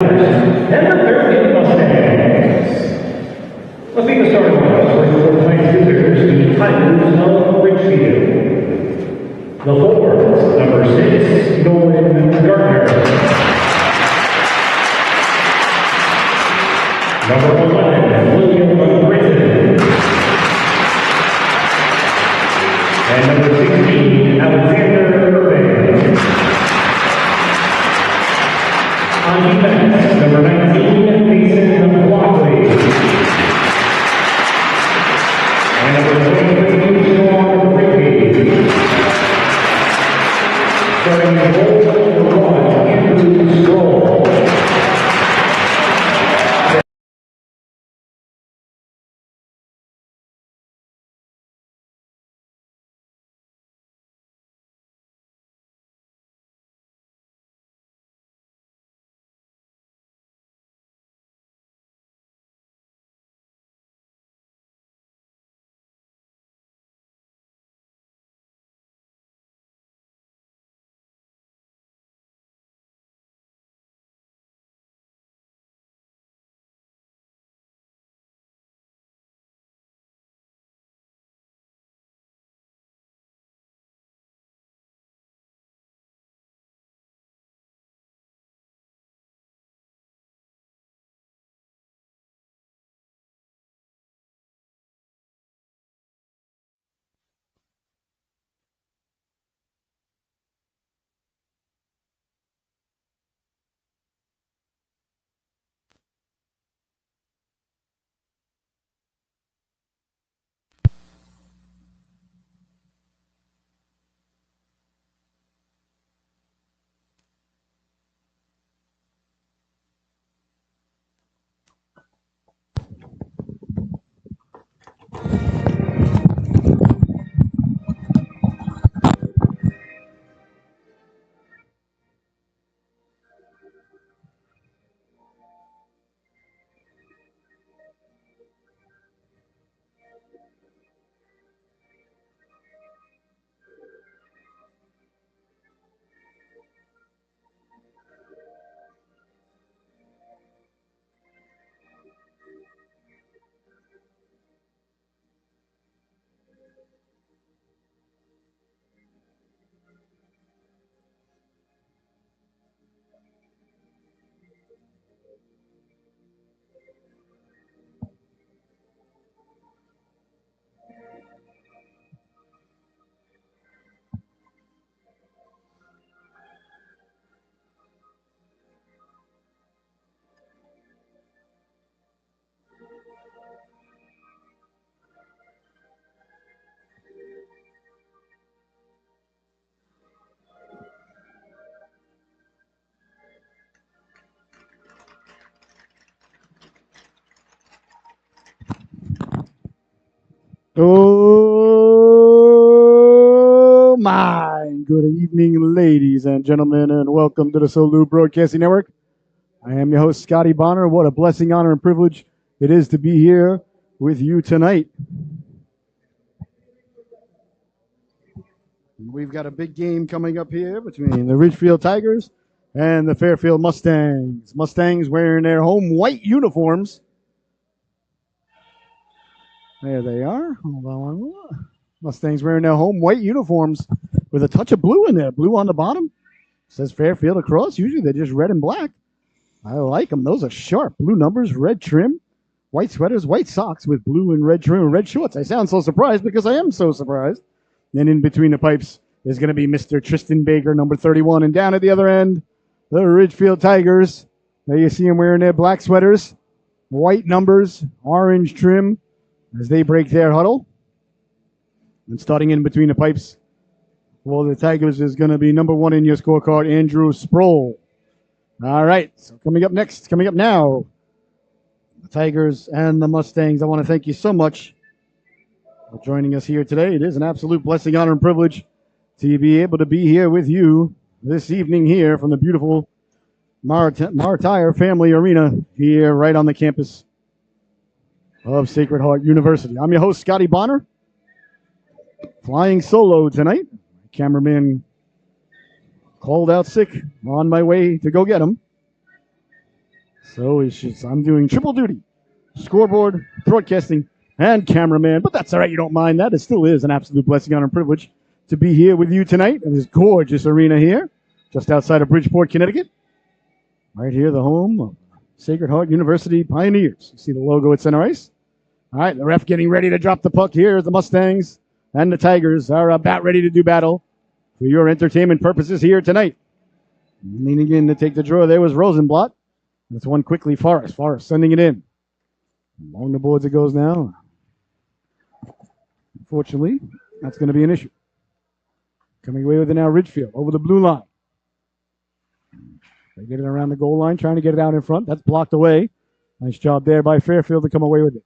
and the Fairfield Mustangs. Let's be the starting lineup for your playing visitors, the Tigers of Ridgefield. The forwards, number 6, Nolan Gardner. Number 11, William Britton. And number 16, Alexander Irving. On defense, number 19, Mason Walkley. And number 23, Sean Rigby. Starting the goal, number 1, Andrew Stroll. Oh my! Good evening, ladies and gentlemen, and welcome to the Solu Broadcasting Network. I am your host, Scotty Bonner. What a blessing, honor, and privilege it is to be here with you tonight. We've got a big game coming up here between the Ridgefield Tigers and the Fairfield Mustangs. Mustangs wearing their home white uniforms. There they are. Hold on one more. Mustangs wearing their home white uniforms with a touch of blue in there. Blue on the bottom. It says Fairfield across. Usually they're just red and black. I like them. Those are sharp. Blue numbers, red trim, white sweaters, white socks with blue and red trim and red shorts. I sound so surprised because I am so surprised. Then in between the pipes is going to be Mr. Tristan Baker, number 31. And down at the other end, the Ridgefield Tigers. There you see them wearing their black sweaters, white numbers, orange trim, as they break their huddle. And starting in between the pipes for the Tigers is going to be number 1 in your scorecard, Andrew Sproul. All right, so coming up now, the Tigers and the Mustangs. I want to thank you so much for joining us here today. It is an absolute blessing, honor, and privilege to be able to be here with you this evening here from the beautiful Martire Family Arena here right on the campus of Sacred Heart University. I'm your host, Scotty Bonner, flying solo tonight. Cameraman called out sick. I'm on my way to go get him. So it's just, I'm doing triple duty. Scoreboard, broadcasting, and cameraman. But that's all right. You don't mind that. It still is an absolute blessing, honor, and privilege to be here with you tonight in this gorgeous arena here, just outside of Bridgeport, Connecticut. Right here, the home of Sacred Heart University Pioneers. You see the logo at center ice. All right, the ref getting ready to drop the puck here. The Mustangs and the Tigers are about ready to do battle for your entertainment purposes here tonight. Leaning in to take the draw there was Rosenblatt. That's one quickly, Forrest. Forrest sending it in. Along the boards it goes now. Unfortunately, that's going to be an issue. Coming away with it now, Ridgefield over the blue line. They get it around the goal line, trying to get it out in front. That's blocked away. Nice job there by Fairfield to come away with it.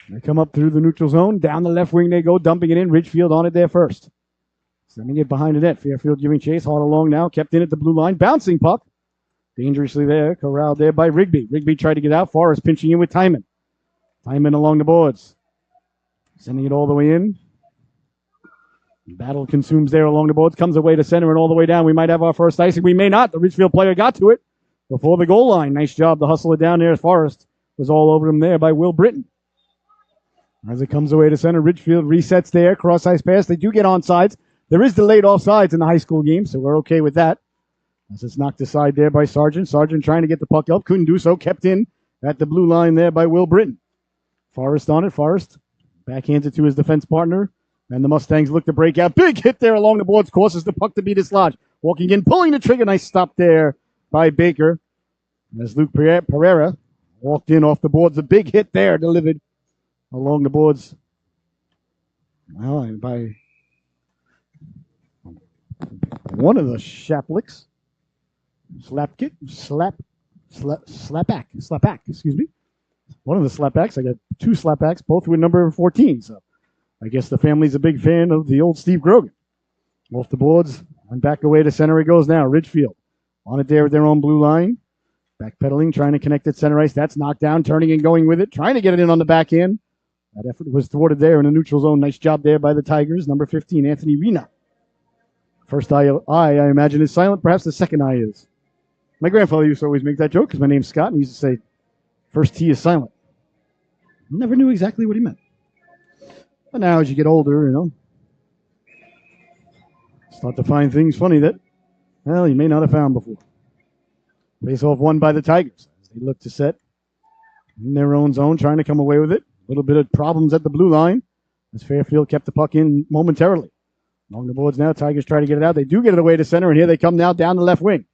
They come up through the neutral zone. Down the left wing they go, dumping it in. Ridgefield on it there first. Sending it behind the net. Fairfield giving chase. Hard along now. Kept in at the blue line. Bouncing puck. Dangerously there. Corralled there by Rigby. Rigby tried to get out. Forrest pinching in with Timon. Timon along the boards. Sending it all the way in. Battle consumes there along the boards. Comes away to center and all the way down. We might have our first icing. We may not. The Ridgefield player got to it before the goal line. Nice job to hustle it down there. Forrest was all over him there by Will Britton. As it comes away to center, Ridgefield resets there. Cross ice pass. They do get onside. There is delayed offsides in the high school game, so we're okay with that. As it's knocked aside there by Sargent. Sargent trying to get the puck up. Couldn't do so. Kept in at the blue line there by Will Britton. Forrest on it. Forrest backhands it to his defense partner. And the Mustangs look to break out. Big hit there along the boards. Causes the puck to be dislodged. Walking in, pulling the trigger. Nice stop there by Baker. As Luke Pereira walked in off the boards. A big hit there delivered along the boards. Well, by one of the Shaplicks. Slapback, excuse me. One of the slapbacks. I got two slapbacks, both with number 14. So I guess the family's a big fan of the old Steve Grogan. Off the boards, and back away to center it goes now. Ridgefield on it there with their own blue line. Backpedaling, trying to connect at center ice. That's knocked down, turning and going with it. Trying to get it in on the back end. That effort was thwarted there in the neutral zone. Nice job there by the Tigers. Number 15, Anthony Rena. First I imagine, is silent. Perhaps the second I is. My grandfather used to always make that joke because my name's Scott, and he used to say, first T is silent. Never knew exactly what he meant. But now as you get older, start to find things funny that, well, you may not have found before. Face off won by the Tigers. They look to set in their own zone, trying to come away with it. A little bit of problems at the blue line as Fairfield kept the puck in momentarily. Along the boards now, Tigers try to get it out. They do get it away to center, and here they come now down the left wing.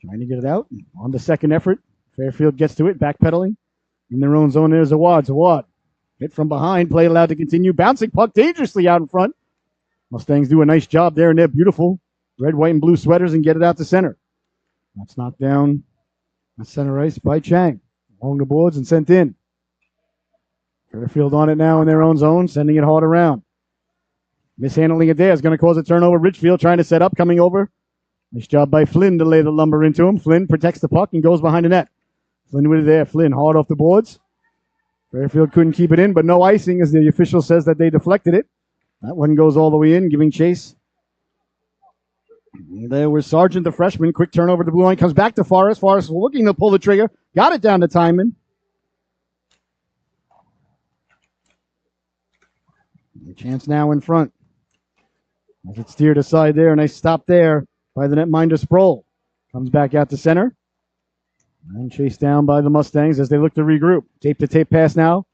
Trying to get it out. On the second effort, Fairfield gets to it, backpedaling. In their own zone, there's Zawad. Zawad hit from behind, play allowed to continue. Bouncing puck dangerously out in front. Mustangs do a nice job there in their beautiful red, white, and blue sweaters and get it out to center. That's knocked down at center ice by Chang. Along the boards and sent in. Fairfield on it now in their own zone, sending it hard around. Mishandling it there is going to cause a turnover. Ridgefield trying to set up, coming over. Nice job by Flynn to lay the lumber into him. Flynn protects the puck and goes behind the net. Flynn with it there. Flynn hard off the boards. Fairfield couldn't keep it in, but no icing as the official says that they deflected it. That one goes all the way in, giving chase. And there was Sargent, the freshman. Quick turnover to blue line. Comes back to Forrest. Forrest looking to pull the trigger. Got it down to Timon. A chance now in front. As it steered aside there. Nice stop there by the netminder Sproul. Comes back out to center. And chased down by the Mustangs as they look to regroup. Tape-to-tape pass now.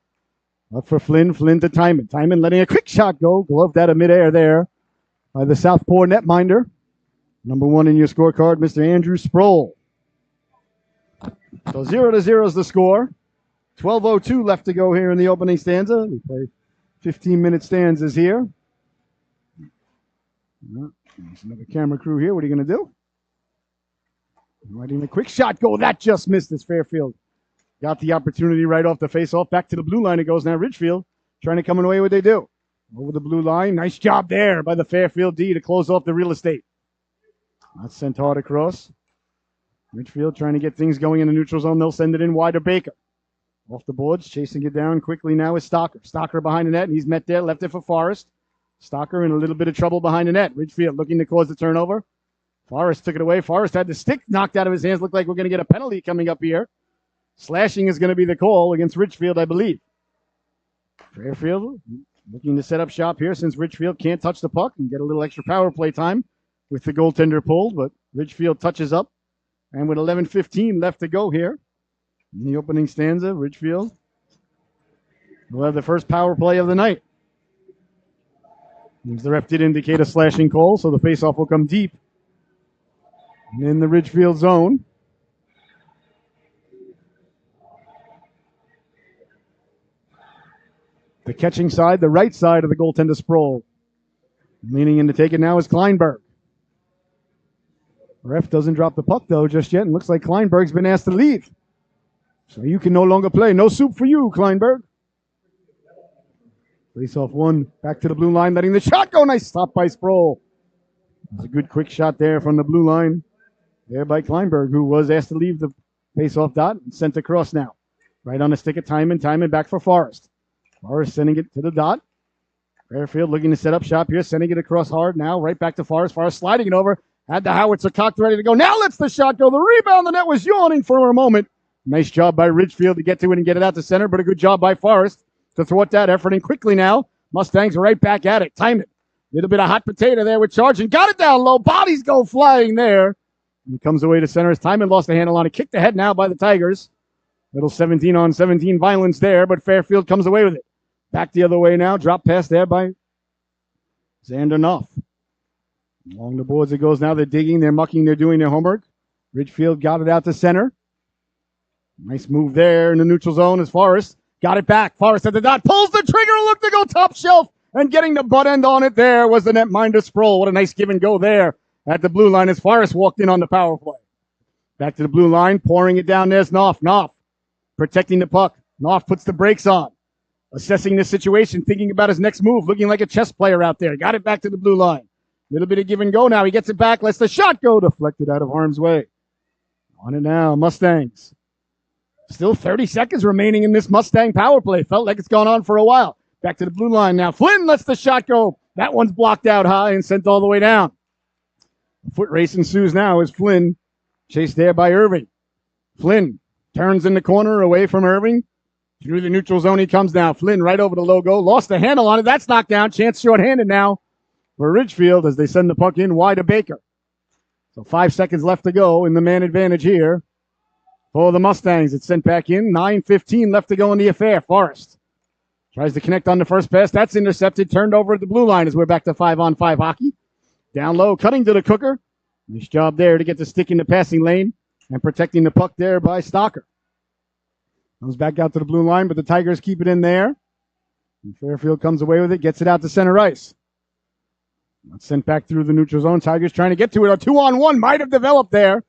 Up for Flynn. Flynn to Timon. Timon letting a quick shot go. Gloved out of midair there by the Southpaw netminder. Number one in your scorecard, Mr. Andrew Sproul. So 0-0 is the score. 12:02 left to go here in the opening stanza. We play 15-minute stanzas here. There's another camera crew here. What are you going to do? Letting a quick shot go. That just missed as Fairfield got the opportunity right off the face-off. Back to the blue line it goes now. Ridgefield trying to come away what they do. Over the blue line. Nice job there by the Fairfield D to close off the real estate. That's sent hard across. Ridgefield trying to get things going in the neutral zone. They'll send it in wide to Baker. Off the boards, chasing it down quickly now is Stocker. Stocker behind the net, and he's met there. Left it for Forrest. Stocker in a little bit of trouble behind the net. Ridgefield looking to cause the turnover. Forrest took it away. Forrest had the stick knocked out of his hands. Looked like we're going to get a penalty coming up here. Slashing is going to be the call against Ridgefield, I believe. Fairfield looking to set up shop here since Ridgefield can't touch the puck and get a little extra power play time with the goaltender pulled, but Ridgefield touches up. And with 11:15 left to go here in the opening stanza, Ridgefield will have the first power play of the night. The ref did indicate a slashing call, so the faceoff will come deep in the Ridgefield zone. The catching side, the right side of the goaltender Sproul. Leaning in to take it now is Kleinberg. Ref doesn't drop the puck, though, just yet, and looks like Kleinberg's been asked to leave. So you can no longer play. No soup for you, Kleinberg. Face off one, back to the blue line, letting the shot go. Nice stop by Sproul. That's a good quick shot there from the blue line. There by Kleinberg, who was asked to leave the face-off dot and sent across now. Right on the stick of Timon. Timon back for Forrest. Forrest sending it to the dot. Fairfield looking to set up shop here, sending it across hard now. Right back to Forrest. Forrest sliding it over. Had the howitzer cocked ready to go. Now lets the shot go. The rebound. The net was yawning for a moment. Nice job by Ridgefield to get to it and get it out to center, but a good job by Forrest to thwart that effort. And quickly now, Mustangs are right back at it. Time it. Little bit of hot potato there with charging. Got it down low. Bodies go flying there. And comes away to center as Timon lost the handle on it. Kicked ahead now by the Tigers. Little 17-on-17 violence there, but Fairfield comes away with it. Back the other way now. Drop pass there by Xander Knopf. Along the boards it goes now. They're digging, they're mucking, they're doing their homework. Ridgefield got it out to center. Nice move there in the neutral zone as Forrest got it back. Forrest at the dot, pulls the trigger, look to go top shelf, and getting the butt end on it there was the netminder Sproul. What a nice give and go there at the blue line as Forrest walked in on the power play. Back to the blue line, pouring it down. There's Knopf. Knopf protecting the puck. Knopf puts the brakes on. Assessing the situation, thinking about his next move, looking like a chess player out there. Got it back to the blue line. Little bit of give and go now. He gets it back, lets the shot go, deflected out of harm's way. On it now, Mustangs. Still 30 seconds remaining in this Mustang power play. Felt like it's gone on for a while. Back to the blue line now. Flynn lets the shot go. That one's blocked out high and sent all the way down. A foot race ensues now as Flynn chased there by Irving. Flynn turns in the corner away from Irving. Through the neutral zone he comes now. Flynn right over the logo. Lost the handle on it. That's knocked down. Chance shorthanded now for Ridgefield as they send the puck in wide to Baker. So 5 seconds left to go in the man advantage here for the Mustangs. It's sent back in. 9:15 left to go in the affair. Forrest tries to connect on the first pass. That's intercepted. Turned over at the blue line as we're back to 5-on-5 hockey. Down low, cutting to the cooker. Nice job there to get the stick in the passing lane and protecting the puck there by Stocker. Comes back out to the blue line, but the Tigers keep it in there. And Fairfield comes away with it, gets it out to center ice. That's sent back through the neutral zone. Tigers trying to get to it. A 2-on-1 might have developed there,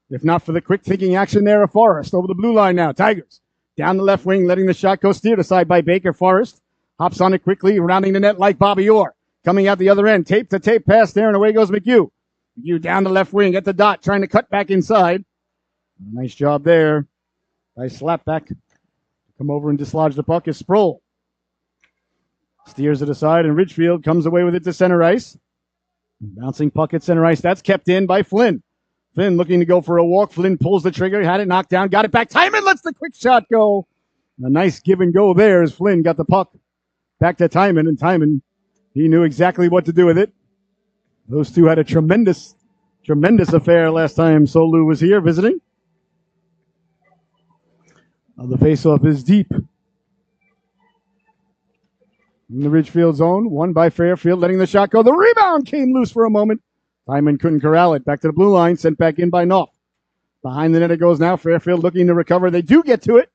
if not for the quick thinking action there of Forrest. Over the blue line now. Tigers down the left wing, letting the shot go steered aside by Baker. Forrest hops on it quickly, rounding the net like Bobby Orr. Coming out the other end. Tape to tape pass there, and away goes McHugh. McHugh down the left wing at the dot, trying to cut back inside. Nice job there. Nice slap back. Come over and dislodge the puck is Sproul. Steers it aside, and Ridgefield comes away with it to center ice. Bouncing puck at center ice. That's kept in by Flynn. Flynn looking to go for a walk. Flynn pulls the trigger. Had it knocked down. Got it back. Timon lets the quick shot go. A nice give and go there as Flynn got the puck back to Timon. And Timon, he knew exactly what to do with it. Those two had a tremendous affair last time Solu was here visiting. The faceoff is deep. In the Ridgefield zone, won by Fairfield, letting the shot go. The rebound came loose for a moment. Timon couldn't corral it. Back to the blue line, sent back in by Knopf. Behind the net it goes now. Fairfield looking to recover. They do get to it.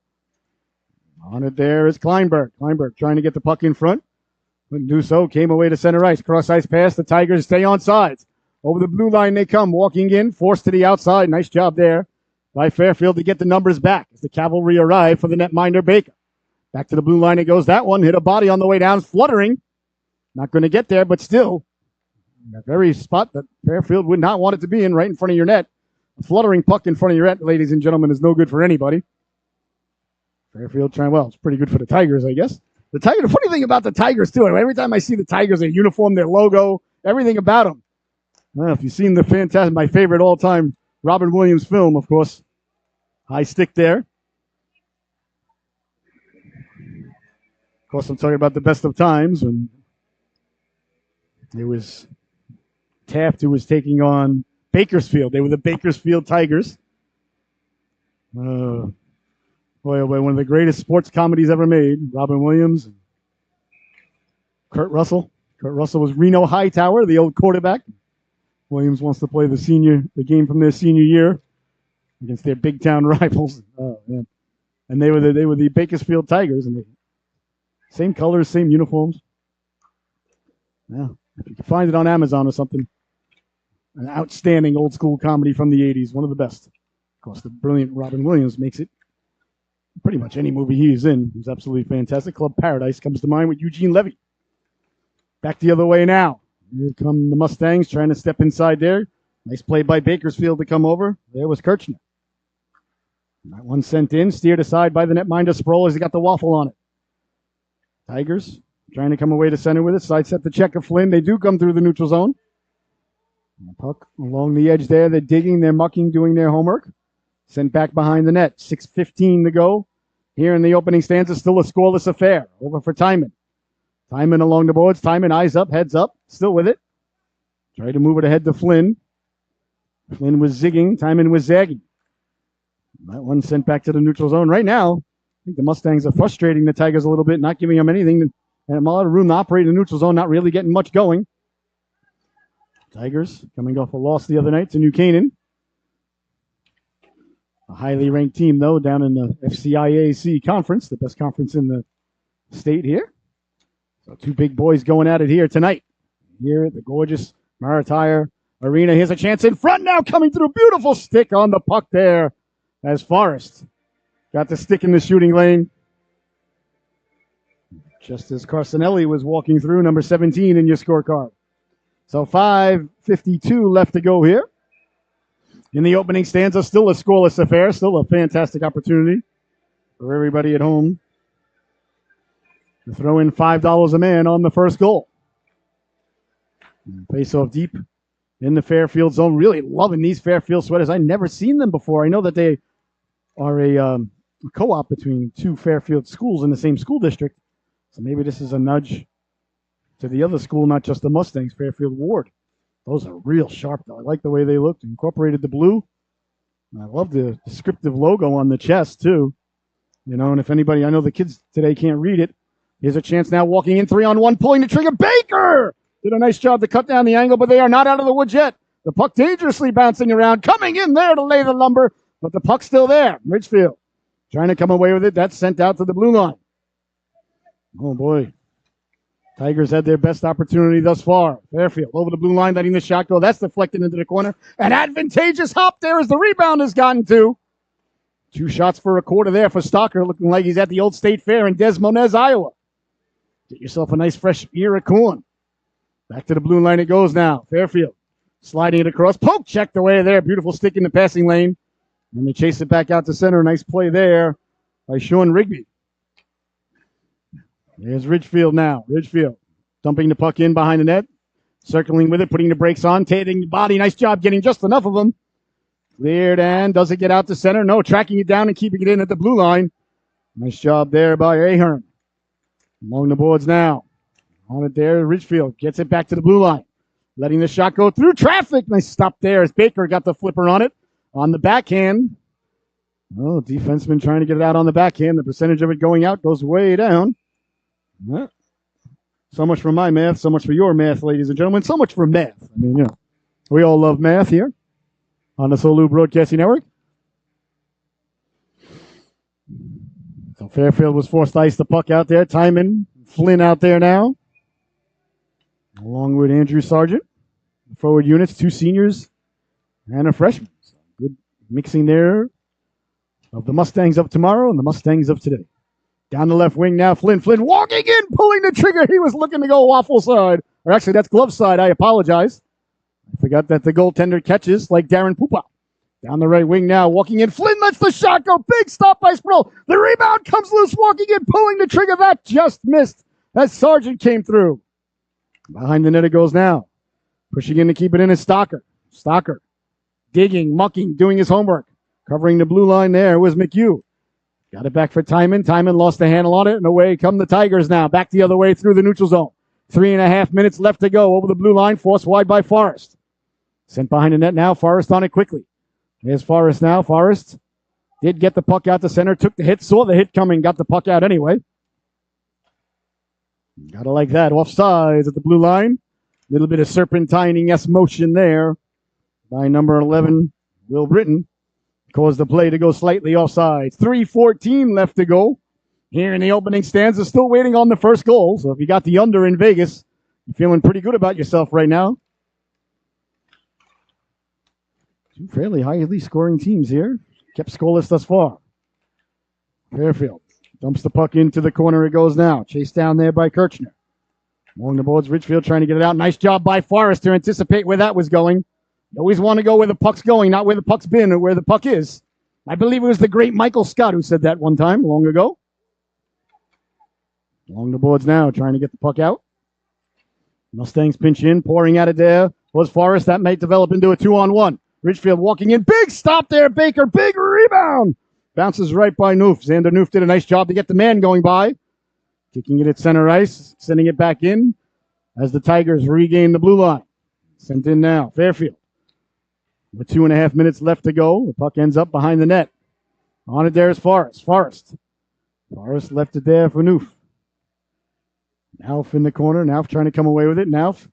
On it there is Kleinberg. Kleinberg trying to get the puck in front. Couldn't do so. Came away to center ice. Cross ice pass. The Tigers stay on sides. Over the blue line they come. Walking in. Forced to the outside. Nice job there by Fairfield to get the numbers back as the cavalry arrive for the netminder Baker. Back to the blue line it goes. That one hit a body on the way down. Fluttering. Not going to get there, but still. That very spot that Fairfield would not want it to be in, right in front of your net. A fluttering puck in front of your net, ladies and gentlemen, is no good for anybody. Fairfield trying, well, it's pretty good for the Tigers, I guess. The funny thing about the Tigers, too, every time I see the Tigers, their uniform, their logo, everything about them, Well, if you've seen my favorite all-time Robin Williams film, of course, high stick there. Of course, I'm talking about the best of times when it was Taft who was taking on Bakersfield. They were the Bakersfield Tigers. Boy, oh boy, one of the greatest sports comedies ever made. Robin Williams, and Kurt Russell. Kurt Russell was Reno Hightower, the old quarterback. Williams wants to play the game from their senior year against their big town rivals. Oh man! And they were the Bakersfield Tigers, and same colors, same uniforms. Yeah, if you can find it on Amazon or something, an outstanding old school comedy from the '80s, one of the best. Of course, the brilliant Robin Williams makes it. Pretty much any movie he's in is absolutely fantastic. Club Paradise comes to mind with Eugene Levy. Back the other way now. Here come the Mustangs trying to step inside there. Nice play by Bakersfield to come over. There was Kirchner. That one sent in, steered aside by the netminder Sproul as he got the waffle on it. Tigers trying to come away to center with it. Side set the check of Flynn. They do come through the neutral zone. And the puck along the edge there. They're digging, they're mucking, doing their homework. Sent back behind the net. 6:15 to go. Here in the opening stanza, still a scoreless affair. Over for Timon. Timon along the boards. Timon eyes up, heads up. Still with it. Tried to move it ahead to Flynn. Flynn was zigging. Timon was zagging. That one sent back to the neutral zone. Right now, I think the Mustangs are frustrating the Tigers a little bit, not giving them anything. And a lot of room to operate in the neutral zone, not really getting much going. Tigers coming off a loss the other night to New Canaan. A highly ranked team, though, down in the FCIAC conference, the best conference in the state here. So two big boys going at it here tonight. Here at the gorgeous Maritire Arena. Here's a chance in front now, coming through. Beautiful stick on the puck there as Forrest got the stick in the shooting lane. Just as Carcinelli was walking through, number 17 in your scorecard. So 5:52 left to go here. In the opening stanza, still a scoreless affair, still a fantastic opportunity for everybody at home to throw in $5 a man on the first goal. Face off deep in the Fairfield zone. Really loving these Fairfield sweaters. I've never seen them before. I know that they are a co-op between two Fairfield schools in the same school district. So maybe this is a nudge to the other school, not just the Mustangs, Fairfield Ward. Those are real sharp, though. I like the way they looked. Incorporated the blue. I love the descriptive logo on the chest, too. You know, and if anybody, I know the kids today can't read it. Here's a chance now, walking in 3-on-1, pulling the trigger. Baker did a nice job to cut down the angle, but they are not out of the woods yet. The puck dangerously bouncing around, coming in there to lay the lumber, but the puck's still there. Ridgefield trying to come away with it. That's sent out to the blue line. Oh, boy. Tigers had their best opportunity thus far. Fairfield over the blue line, letting the shot go. That's deflected into the corner. An advantageous hop there as the rebound has gotten to. 2 shots for a quarter there for Stalker, looking like he's at the old State Fair in Des Moines, Iowa. Get yourself a nice fresh ear of corn. Back to the blue line it goes now. Fairfield sliding it across. Poke checked away there. Beautiful stick in the passing lane. And they chase it back out to center. Nice play there by Sean Rigby. There's Ridgefield now. Ridgefield dumping the puck in behind the net. Circling with it, putting the brakes on, taking the body. Nice job getting just enough of them. Cleared and does it get out to center? No, tracking it down and keeping it in at the blue line. Nice job there by Ahern. Along the boards now. On it there, Ridgefield gets it back to the blue line. Letting the shot go through traffic. Nice stop there as Baker got the flipper on it. On the backhand. Oh, defenseman trying to get it out on the backhand. The percentage of it going out goes way down. So much for my math, so much for your math, ladies and gentlemen. So much for math. I mean, you know, we all love math here on the Solu Broadcasting Network. So Fairfield was forced to ice the puck out there. Timon, Flynn out there now, along with Andrew Sargent. Forward units, 2 seniors and a freshman. So good mixing there of the Mustangs of tomorrow and the Mustangs of today. Down the left wing now, Flynn. Flynn walking in, pulling the trigger. He was looking to go waffle side. Or actually, that's glove side. I apologize. I forgot that the goaltender catches like Darren Pupa. Down the right wing now, walking in. Flynn lets the shot go. Big stop by Sproul. The rebound comes loose, walking in, pulling the trigger. That just missed as Sargent came through. Behind the net it goes now. Pushing in to keep it in is Stocker. Stocker digging, mucking, doing his homework. Covering the blue line there was McHugh. Got it back for Timon. Timon lost the handle on it, and away come the Tigers now. Back the other way through the neutral zone. 3.5 minutes left to go over the blue line. Forced wide by Forrest. Sent behind the net now. Forrest on it quickly. There's Forrest now. Forrest did get the puck out to center. Took the hit. Saw the hit coming. Got the puck out anyway. Gotta like that. Offsides at the blue line. Little bit of serpentining-esque motion there by number 11, Will Britton. Caused the play to go slightly offside. 3:14 left to go. Here in the opening stanza, still waiting on the first goal. So if you got the under in Vegas, you're feeling pretty good about yourself right now. Two fairly highly scoring teams here. Kept scoreless thus far. Fairfield dumps the puck into the corner. It goes now. Chased down there by Kirchner. Along the boards, Ridgefield trying to get it out. Nice job by Forrest to anticipate where that was going. You always want to go where the puck's going, not where the puck's been or where the puck is. I believe it was the great Michael Scott who said that one time long ago. Along the boards now, trying to get the puck out. Mustangs pinch in, pouring at it there. Was Forrest. That might develop into a 2-on-1. Ridgefield walking in. Big stop there, Baker. Big rebound. Bounces right by Noof. Xander Noof did a nice job to get the man going by. Kicking it at center ice, sending it back in as the Tigers regain the blue line. Sent in now, Fairfield. With 2.5 minutes left to go, the puck ends up behind the net. On it there is Forrest. Forrest left it there for Noof. Nauf in the corner. Nauf trying to come away with it. Nauf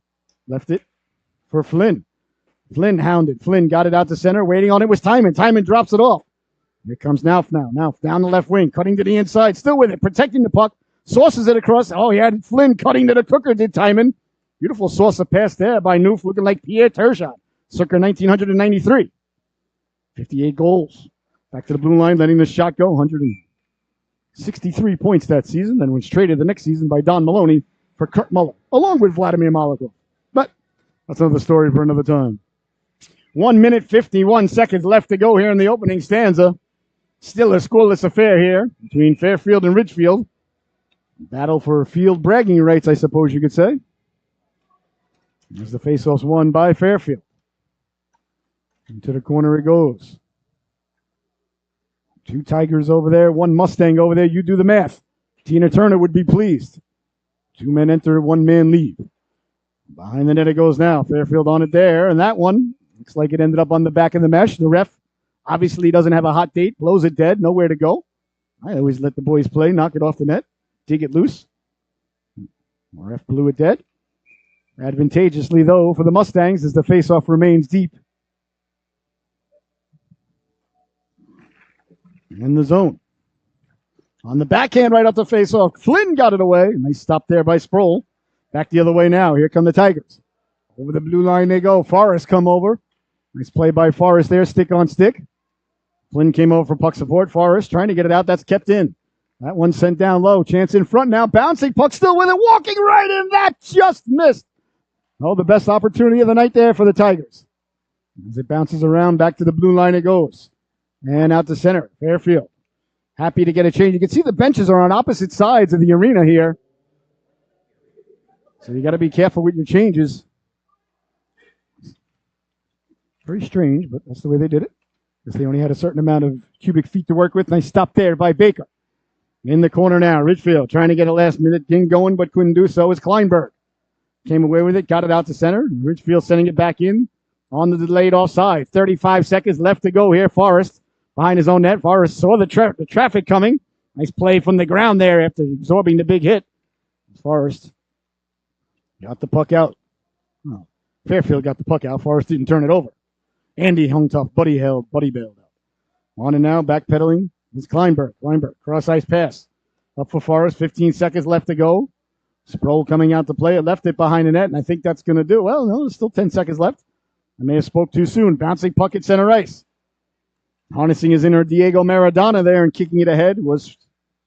left it for Flynn. Flynn hounded. Flynn got it out to center. Waiting on it was Timon. Timon drops it off. Here comes Nauf now. Nauf down the left wing, cutting to the inside. Still with it, protecting the puck. Sauces it across. Oh, he had Flynn cutting to the cooker, did Timon. Beautiful saucer pass there by Noof, looking like Pierre Turgeon, circa 1993. 58 goals. Back to the blue line, letting the shot go. 163 points that season, then was traded the next season by Don Maloney for Kurt Muller, along with Vladimir Malakov. But that's another story for another time. 1 minute, 51 seconds left to go here in the opening stanza. Still a scoreless affair here between Fairfield and Ridgefield. Battle for field bragging rights, I suppose you could say. As the faceoff's won by Fairfield. Into the corner it goes. Two Tigers over there, one Mustang over there. You do the math. Tina Turner would be pleased. Two men enter, one man leave. Behind the net it goes now. Fairfield on it there. And that one looks like it ended up on the back of the mesh. The ref obviously doesn't have a hot date. Blows it dead. Nowhere to go. I always let the boys play. Knock it off the net. Dig it loose. Ref blew it dead. Advantageously, though, for the Mustangs as the faceoff remains deep in the zone. On the backhand right off the faceoff, Flynn got it away. Nice stop there by Sproul. Back the other way now. Here come the Tigers. Over the blue line they go. Forrest come over. Nice play by Forrest there, stick on stick. Flynn came over for puck support. Forrest trying to get it out. That's kept in. That one sent down low. Chance in front now. Bouncing. Puck still with it. Walking right in. That just missed. Oh, the best opportunity of the night there for the Tigers. As it bounces around, back to the blue line it goes. And out to center. Fairfield. Happy to get a change. You can see the benches are on opposite sides of the arena here. So you got to be careful with your changes. Very strange, but that's the way they did it. Because they only had a certain amount of cubic feet to work with. Nice stop there by Baker. In the corner now, Ridgefield trying to get a last-minute ding going, but couldn't do so. It's Kleinberg. Came away with it, got it out to center. Ridgefield sending it back in on the delayed offside. 35 seconds left to go here. Forrest behind his own net. Forrest saw the traffic coming. Nice play from the ground there after absorbing the big hit. Forrest got the puck out. Oh, Fairfield got the puck out. Forrest didn't turn it over. Andy hung tough. Buddy bailed out. On and now, backpedaling. It's Kleinberg. Cross ice pass. Up for Forrest. 15 seconds left to go. Sproul coming out to play it. Left it behind the net, and I think that's going to do. Well, no, there's still 10 seconds left. I may have spoke too soon. Bouncing puck at center ice. Harnessing his inner Diego Maradona there and kicking it ahead was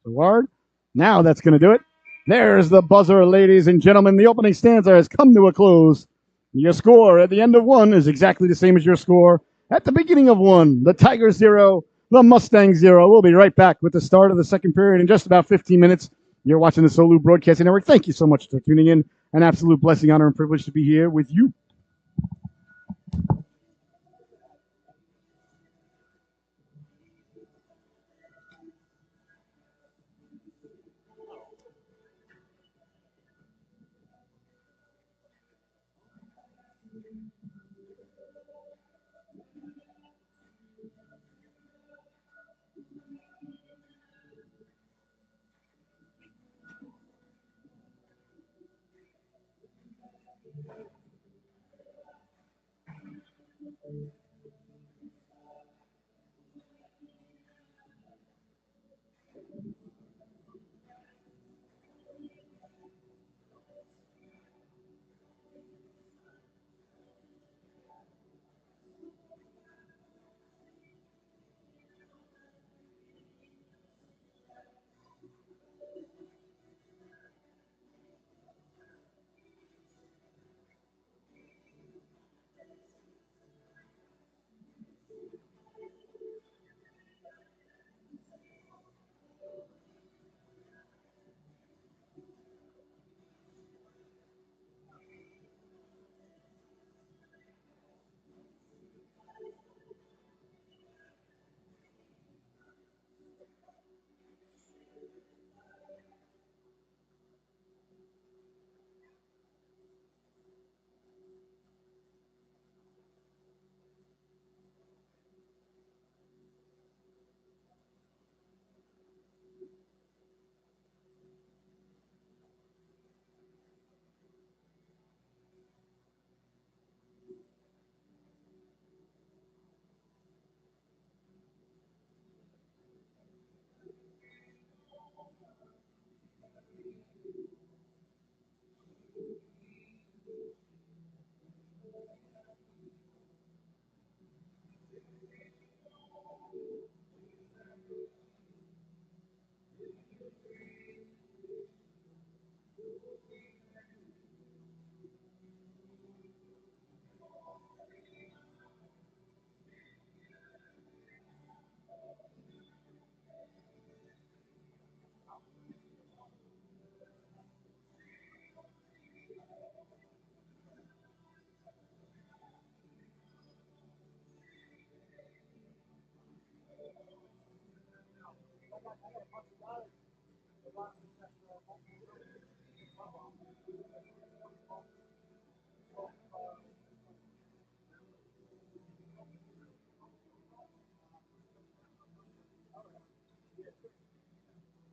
Saward. Now that's going to do it. There's the buzzer, ladies and gentlemen. The opening stanza has come to a close. Your score at the end of one is exactly the same as your score at the beginning of one. The Tigers 0, the Mustangs 0. We'll be right back with the start of the second period in just about 15 minutes. You're watching the Solu Broadcasting Network. Thank you so much for tuning in. An absolute blessing, honor, and privilege to be here with you.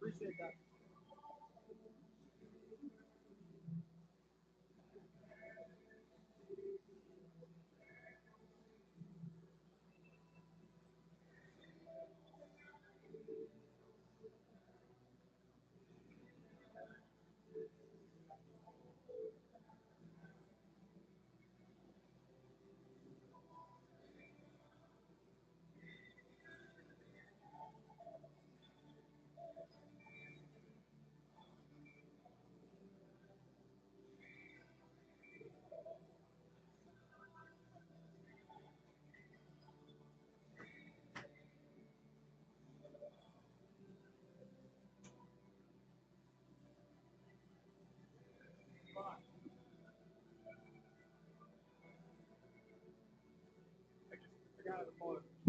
Appreciate that.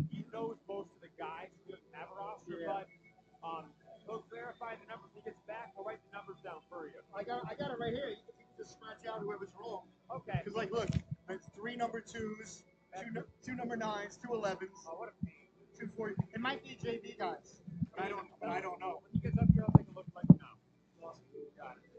He knows most of the guys who doesn't have a roster, but he'll clarify the numbers when he gets back. He'll write the numbers down for you. I got it right here. You can just scratch out whoever's wrong. Okay. Because look, it's 3 number 2s, 2 number 9s, 2 11s. Oh, what a pain. 2 4. It might be JV guys, but I don't know. When he gets up here, I'll take a look and let you know. Awesome. Got it.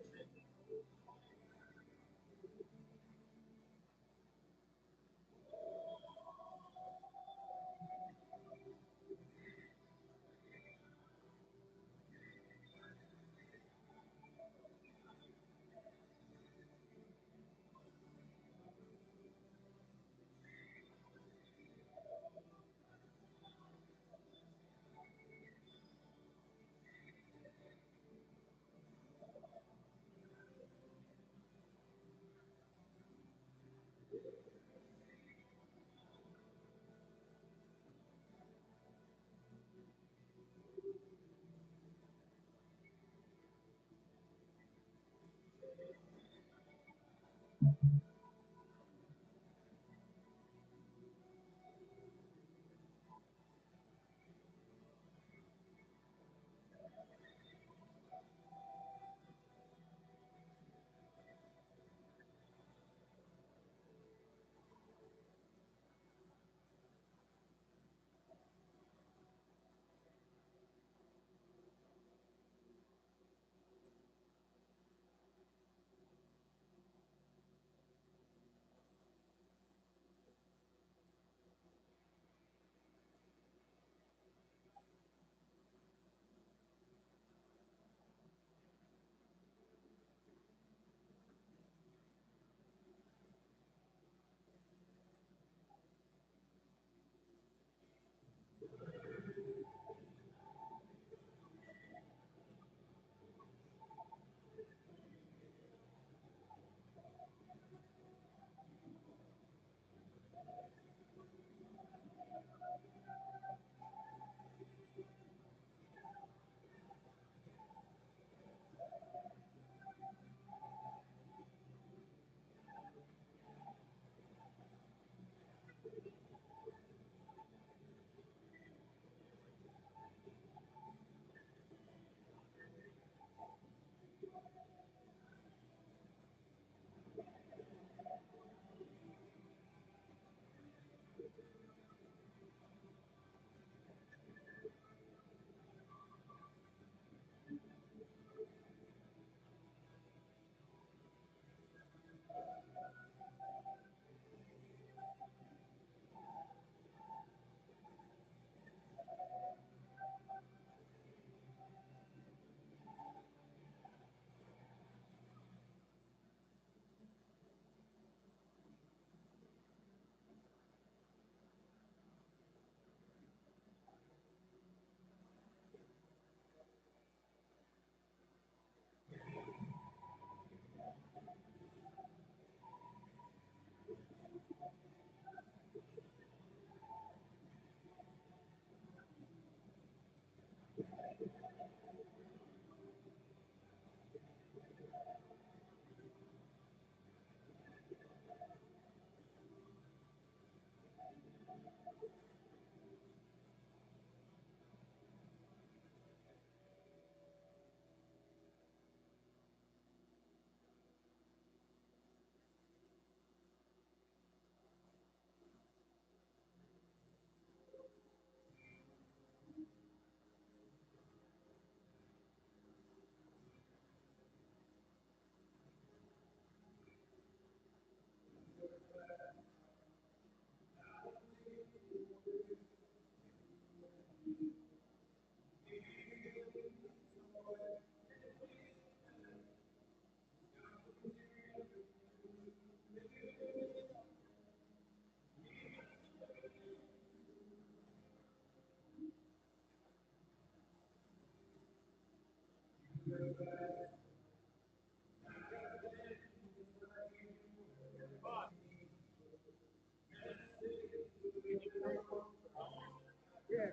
Yeah,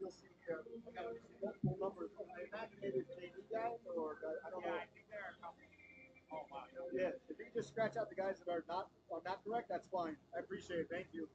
you'll see. I got multiple numbers. I imagine maybe it's JD guys or I don't know. I think there are a couple. Oh wow. Yeah, if you can just scratch out the guys that are not correct, that's fine. I appreciate it. Thank you.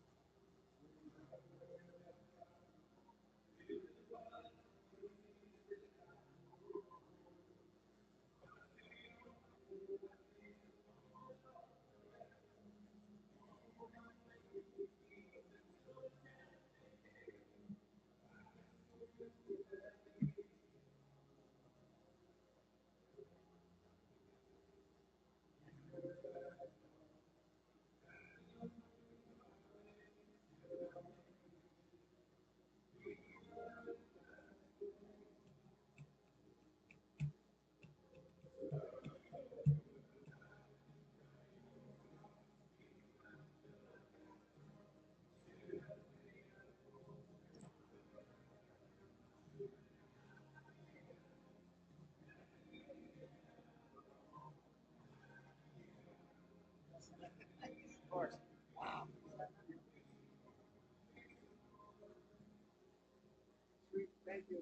Of course. Wow. Sweet. Thank you.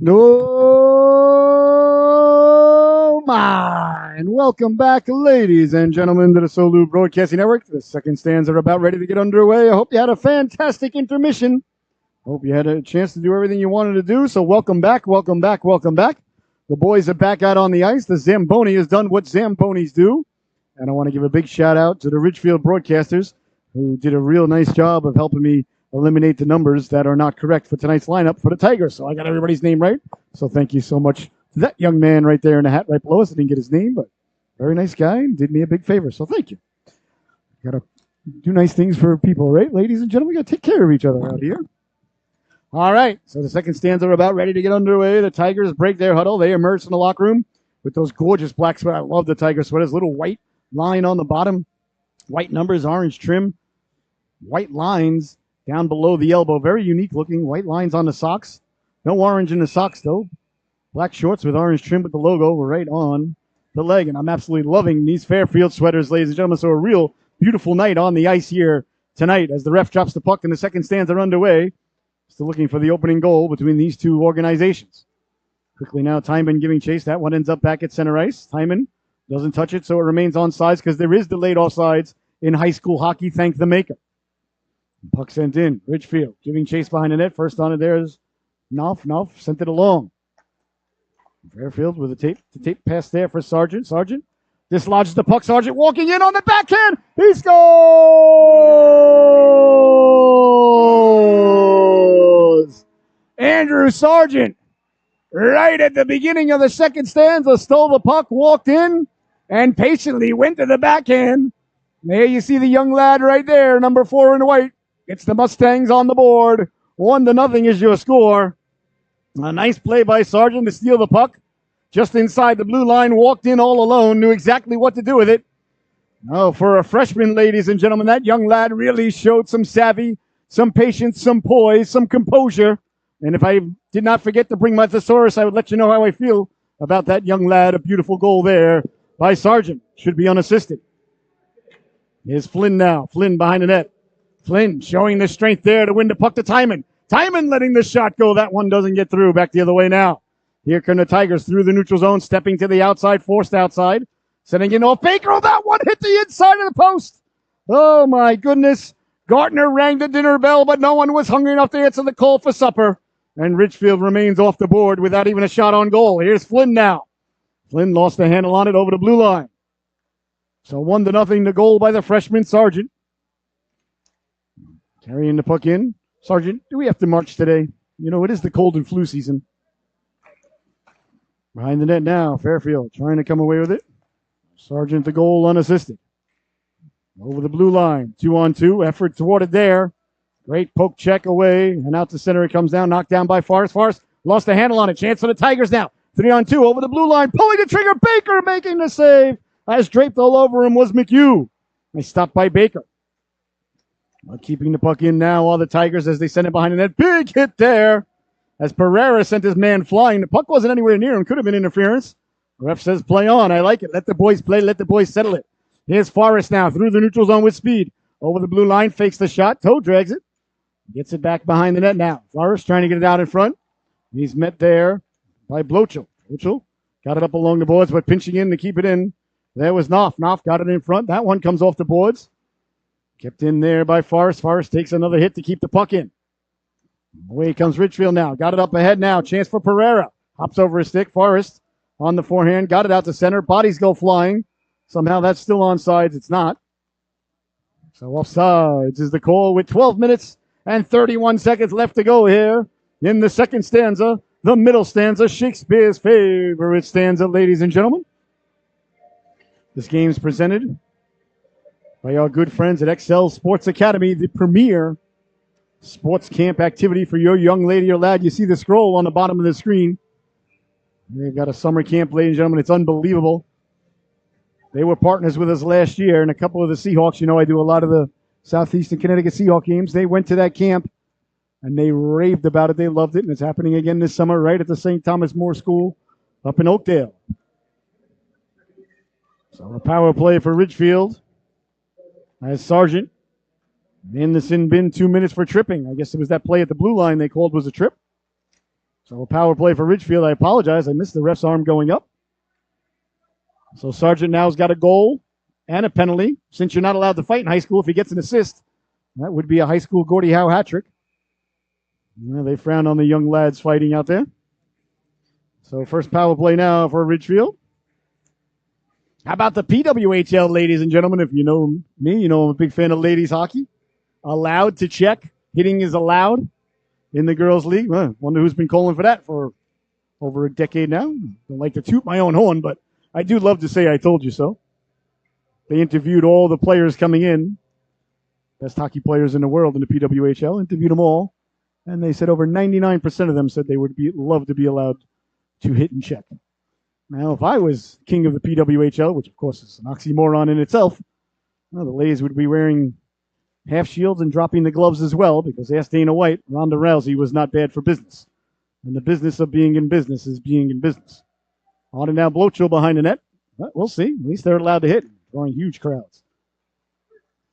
No, mine. Welcome back, ladies and gentlemen, to the Solu Broadcasting Network. The second stands are about ready to get underway. I hope you had a fantastic intermission. Hope you had a chance to do everything you wanted to do. So welcome back, welcome back, welcome back. The boys are back out on the ice. The Zamboni has done what Zambonis do. And I want to give a big shout out to the Ridgefield broadcasters who did a real nice job of helping me eliminate the numbers that are not correct for tonight's lineup for the Tigers. So I got everybody's name right. So thank you so much to that young man right there in the hat right below us. I didn't get his name, but very nice guy and did me a big favor. So thank you. Got to do nice things for people, right? Ladies and gentlemen, we got to take care of each other out here. All right, so the second stanza are about ready to get underway. The Tigers break their huddle. They emerge from the locker room with those gorgeous black sweaters. I love the Tiger sweaters. Little white line on the bottom, white numbers, orange trim, white lines down below the elbow. Very unique looking. White lines on the socks. No orange in the socks, though. Black shorts with orange trim with the logo right on the leg. And I'm absolutely loving these Fairfield sweaters, ladies and gentlemen. So a real beautiful night on the ice here tonight as the ref drops the puck and the second stanza are underway. Still looking for the opening goal between these two organizations. Quickly now, Timon giving chase. That one ends up back at center ice. Timon doesn't touch it, so it remains onside because there is delayed offsides in high school hockey. Thank the maker. Puck sent in. Ridgefield giving chase behind the net. First on it there is Knopf. Knopf sent it along. Fairfield with the tape pass there for Sargent. Sargent dislodges the puck. Sargent walking in on the backhand. He scores! Andrew Sargent, right at the beginning of the second stanza, stole the puck, walked in, and patiently went to the backhand. There you see the young lad right there, number 4 in white. It's the Mustangs on the board. 1-0 is your score. A nice play by Sargent to steal the puck. Just inside the blue line, walked in all alone, knew exactly what to do with it. Oh, for a freshman, ladies and gentlemen, that young lad really showed some savvy, some patience, some poise, some composure. And if I did not forget to bring my thesaurus, I would let you know how I feel about that young lad. A beautiful goal there by Sargent. Should be unassisted. Here's Flynn now. Flynn behind the net. Flynn showing the strength there to win the puck to Timon. Timon letting the shot go. That one doesn't get through. Back the other way now. Here come the Tigers through the neutral zone, stepping to the outside, forced outside. Sending it off Baker. Oh, that one hit the inside of the post. Oh, my goodness. Gartner rang the dinner bell, but no one was hungry enough to answer the call for supper. And Ridgefield remains off the board without even a shot on goal. Here's Flynn now. Flynn lost the handle on it over the blue line. So 1-0, the goal by the freshman Sargent. Carrying the puck in. Sargent, do we have to march today? You know, it is the cold and flu season. Behind the net now, Fairfield trying to come away with it. Sargent the goal unassisted. Over the blue line, 2-on-2, effort toward it there. Great poke check away, and out to center it comes down, knocked down by Forrest. Forrest lost the handle on it. Chance for the Tigers now. 3-on-2 over the blue line, pulling the trigger. Baker making the save. As draped all over him was McHugh. They stopped by Baker. Keeping the puck in now, all the Tigers as they send it behind the net. Big hit there. As Pereira sent his man flying. The puck wasn't anywhere near him. Could have been interference. The ref says play on. I like it. Let the boys play. Let the boys settle it. Here's Forrest now through the neutral zone with speed. Over the blue line. Fakes the shot. Toe drags it. Gets it back behind the net now. Forrest trying to get it out in front. He's met there by Blochel. Blochel got it up along the boards, but pinching in to keep it in. There was Knopf. Knopf got it in front. That one comes off the boards. Kept in there by Forrest. Forrest takes another hit to keep the puck in. Away comes Ridgefield now. Got it up ahead now. Chance for Pereira. Hops over his stick. Forrest on the forehand. Got it out to center. Bodies go flying. Somehow that's still onside. It's not. So offsides is the call with 12 minutes and 31 seconds left to go here in the second stanza. The middle stanza, Shakespeare's favorite stanza, ladies and gentlemen. This game is presented by our good friends at Excel Sports Academy, the premier sports camp activity for your young lady or lad. You see the scroll on the bottom of the screen. They've got a summer camp, ladies and gentlemen. It's unbelievable. They were partners with us last year, and a couple of the Seahawks, you know, I do a lot of the Southeastern Connecticut Seahawk games. They went to that camp, and they raved about it. They loved it, and it's happening again this summer right at the St. Thomas More School up in Oakdale. So a power play for Ridgefield as Sargent in the sin bin, 2 minutes for tripping. I guess it was that play at the blue line they called was a trip. So a power play for Ridgefield. I apologize. I missed the ref's arm going up. So Sargent now's got a goal and a penalty. Since you're not allowed to fight in high school, if he gets an assist, that would be a high school Gordie Howe hat trick. They frown on the young lads fighting out there. So first power play now for Ridgefield. How about the PWHL, ladies and gentlemen? If you know me, you know I'm a big fan of ladies hockey. Allowed to check. Hitting is allowed in the girls' league. Wonder who's been calling for that for over a decade now. Don't like to toot my own horn, but I do love to say I told you so. They interviewed all the players coming in, best hockey players in the world in the PWHL, interviewed them all, and they said over 99% of them said they would love to be allowed to hit and check. Now, if I was king of the PWHL, which of course is an oxymoron in itself, the ladies would be wearing half shields and dropping the gloves as well, because ask Dana White, Ronda Rousey was not bad for business. And the business of being in business is being in business. On and now Blochel behind the net. But we'll see. At least they're allowed to hit, drawing huge crowds.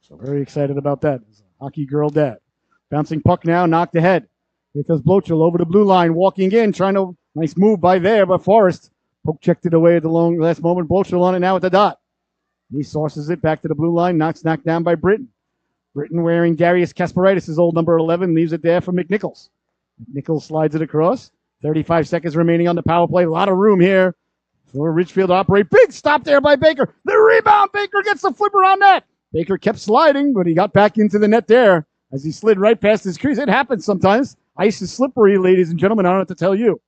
So very excited about that as a hockey girl dad. Bouncing puck now, knocked ahead. Here comes Blochel over the blue line, walking in, nice move by Forrest. Poke checked it away at the last moment. Blochel on it now at the dot. He sources it back to the blue line, knocked down by Britton. Britton wearing Darius Kasparidis' old number 11, leaves it there for McNichols. McNichols slides it across. 35 seconds remaining on the power play. A lot of room here for Ridgefield to operate. Big stop there by Baker. The rebound. Baker gets the flipper on net. Baker kept sliding, but he got back into the net there as he slid right past his crease. It happens sometimes. Ice is slippery, ladies and gentlemen. I don't have to tell you.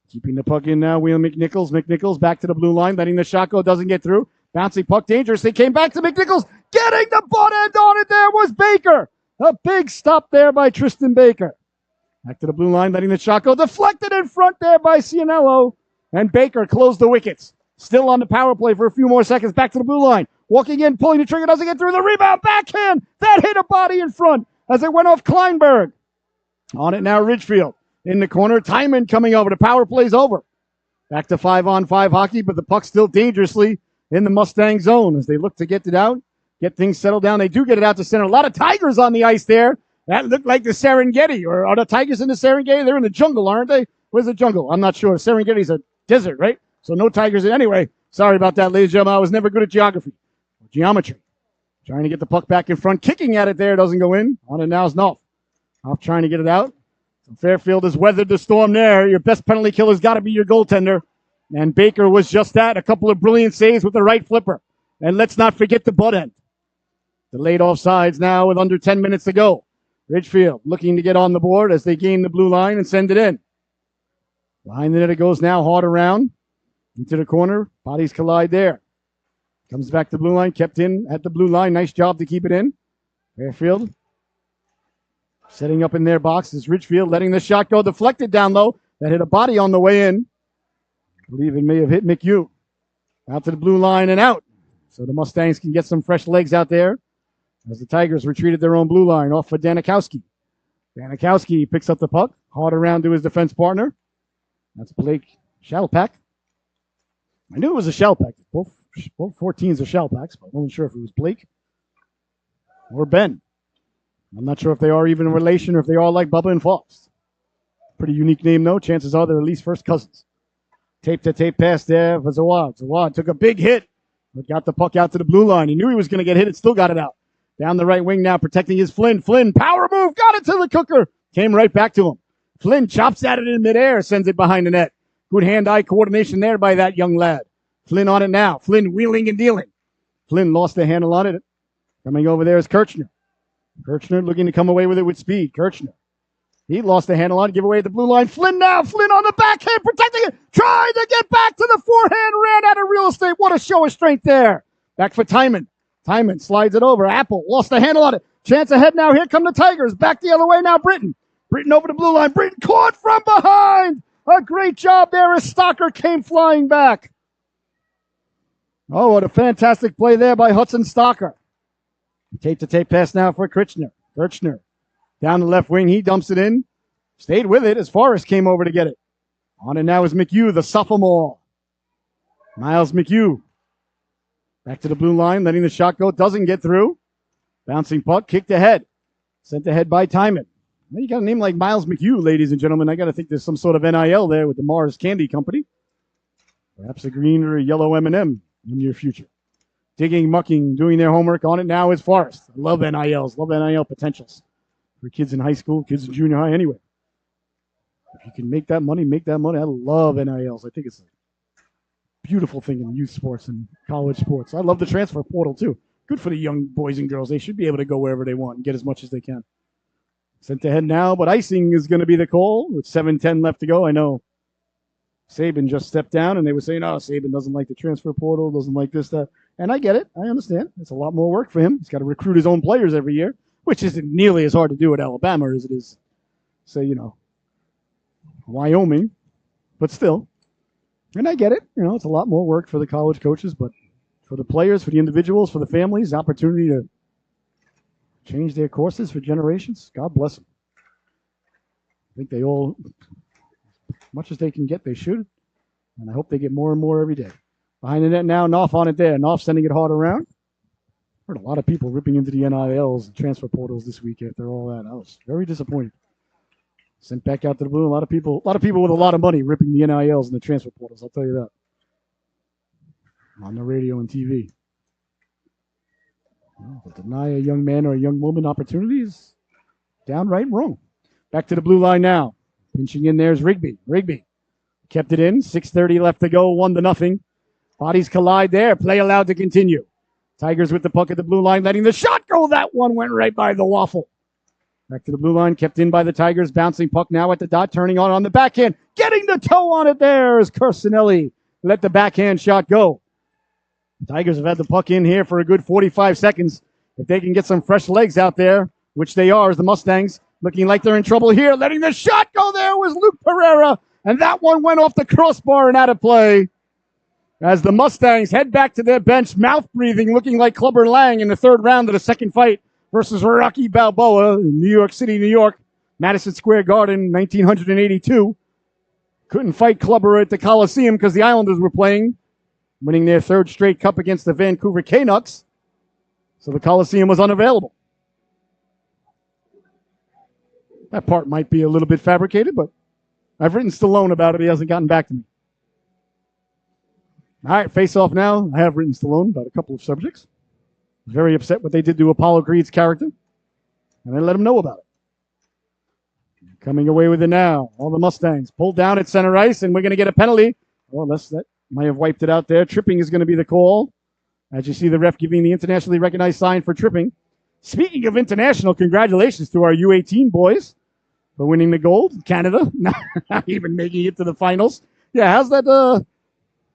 Keeping the puck in now, Will McNichols. McNichols back to the blue line, letting the shot go. Doesn't get through. Bouncing puck dangerous. They came back to McNichols. Getting the butt end on it there was Baker. A big stop there by Tristan Baker. Back to the blue line, letting the shot go. Deflected in front there by Cianello. And Baker closed the wickets. Still on the power play for a few more seconds. Back to the blue line. Walking in, pulling the trigger. Doesn't get through. The rebound. Backhand. That hit a body in front as it went off Kleinberg. On it now, Ridgefield. In the corner, Timon coming over. The power play's over. Back to 5-on-5 hockey, but the puck's still dangerously in the Mustang zone as they look to get it out, get things settled down. They do get it out to center. A lot of Tigers on the ice there. That looked like the Serengeti. Or are the Tigers in the Serengeti? They're in the jungle, aren't they? Where's the jungle? I'm not sure. Serengeti's a desert, right? So no Tigers. Anyway, sorry about that, ladies and gentlemen. I was never good at geography or geometry. Trying to get the puck back in front. Kicking at it there. Doesn't go in. On it now is Knopf. Knopf trying to get it out. So Fairfield has weathered the storm there. Your best penalty killer's got to be your goaltender. And Baker was just that. A couple of brilliant saves with the right flipper. And let's not forget the butt end. Delayed offsides now with under 10 minutes to go. Ridgefield looking to get on the board as they gain the blue line and send it in. Behind the net it goes now, hard around. Into the corner. Bodies collide there. Comes back to the blue line. Kept in at the blue line. Nice job to keep it in. Fairfield setting up in their box is Ridgefield, letting the shot go. Deflected down low. That hit a body on the way in. I believe it may have hit McHugh. Out to the blue line and out. So the Mustangs can get some fresh legs out there as the Tigers retreated their own blue line off for Danikowski. Danikowski picks up the puck. Hard around to his defense partner. That's Blake Shallpack. I knew it was a Shallpack. Both 14s are Shallpacks, but I wasn't sure if it was Blake or Ben. I'm not sure if they are even in relation or if they are like Bubba and Fox. Pretty unique name, though. Chances are they're at least first cousins. Tape-to-tape pass there for Zawad. Zawad took a big hit, but got the puck out to the blue line. He knew he was going to get hit and still got it out. Down the right wing now, protecting his Flynn. Flynn, power move, got it to the cooker. Came right back to him. Flynn chops at it in midair, sends it behind the net. Good hand-eye coordination there by that young lad. Flynn on it now. Flynn wheeling and dealing. Flynn lost the handle on it. Coming over there is Kirchner. Kirchner looking to come away with it with speed. Kirchner. He lost the handle on it, give away the blue line. Flynn now. Flynn on the backhand, protecting it. Trying to get back to the forehand. Ran out of real estate. What a show of strength there. Back for Timon. Timon slides it over. Apple lost the handle on it. Chance ahead now. Here come the Tigers. Back the other way now. Britton. Britton over the blue line. Britton caught from behind. A great job there as Stocker came flying back. Oh, what a fantastic play there by Hudson Stocker. Tape-to-tape pass now for Kirchner. Kirchner down the left wing. He dumps it in. Stayed with it as Forrest came over to get it. On it now is McHugh, the sophomore. Miles McHugh. Back to the blue line, letting the shot go. Doesn't get through. Bouncing puck, kicked ahead. Sent ahead by Timon. Well, you got a name like Miles McHugh, ladies and gentlemen. I got to think there's some sort of NIL there with the Mars Candy Company. Perhaps a green or a yellow M&M in your future. Digging, mucking, doing their homework on it now is Forrest. I love NILs, love NIL potentials for kids in high school, kids in junior high, anyway. If you can make that money, make that money. I love NILs. I think it's a beautiful thing in youth sports and college sports. I love the transfer portal, too. Good for the young boys and girls. They should be able to go wherever they want and get as much as they can. Sent ahead now, but icing is going to be the call with 7:10 left to go. I know Saban just stepped down, and they were saying, oh, Saban doesn't like the transfer portal, doesn't like this, that. And I get it. I understand. It's a lot more work for him. He's got to recruit his own players every year, which isn't nearly as hard to do at Alabama as it is, say, Wyoming. But still. And I get it. It's a lot more work for the college coaches, but for the players, for the individuals, for the families, opportunity to change their courses for generations, God bless them. I think they all, as much as they can get, they should. And I hope they get more and more every day. Behind the net now, Knopf on it there. Knopf sending it hard around. Heard a lot of people ripping into the NILs and transfer portals this week after all that. I was very disappointed. Sent back out to the blue. A lot of people with a lot of money ripping the NILs and the transfer portals. I'll tell you that. On the radio and TV. To deny a young man or a young woman opportunities, downright wrong. Back to the blue line now. Pinching in there is Rigby. Rigby kept it in. 6:30 left to go. 1-0. Bodies collide there. Play allowed to continue. Tigers with the puck at the blue line, letting the shot go. That one went right by the waffle. Back to the blue line, kept in by the Tigers. Bouncing puck now at the dot, turning on the backhand. Getting the toe on it there as Carcinelli let the backhand shot go. The Tigers have had the puck in here for a good 45 seconds. If they can get some fresh legs out there, which they are, as the Mustangs looking like they're in trouble here. Letting the shot go there was Luke Pereira, and that one went off the crossbar and out of play. As the Mustangs head back to their bench, mouth breathing, looking like Clubber Lang in the third round of the second fight versus Rocky Balboa in New York City, New York, Madison Square Garden, 1982. Couldn't fight Clubber at the Coliseum because the Islanders were playing, winning their third straight cup against the Vancouver Canucks. So the Coliseum was unavailable. That part might be a little bit fabricated, but I've written Stallone about it. He hasn't gotten back to me. All right, face off now. I have written Stallone about a couple of subjects. Very upset what they did to Apollo Creed's character, and I let him know about it. Coming away with it now. All the Mustangs pulled down at center ice, and we're going to get a penalty. Well, that might have wiped it out there. Tripping is going to be the call. As you see the ref giving the internationally recognized sign for tripping. Speaking of international, congratulations to our U18 boys for winning the gold. Canada, not even making it to the finals. Yeah, how's that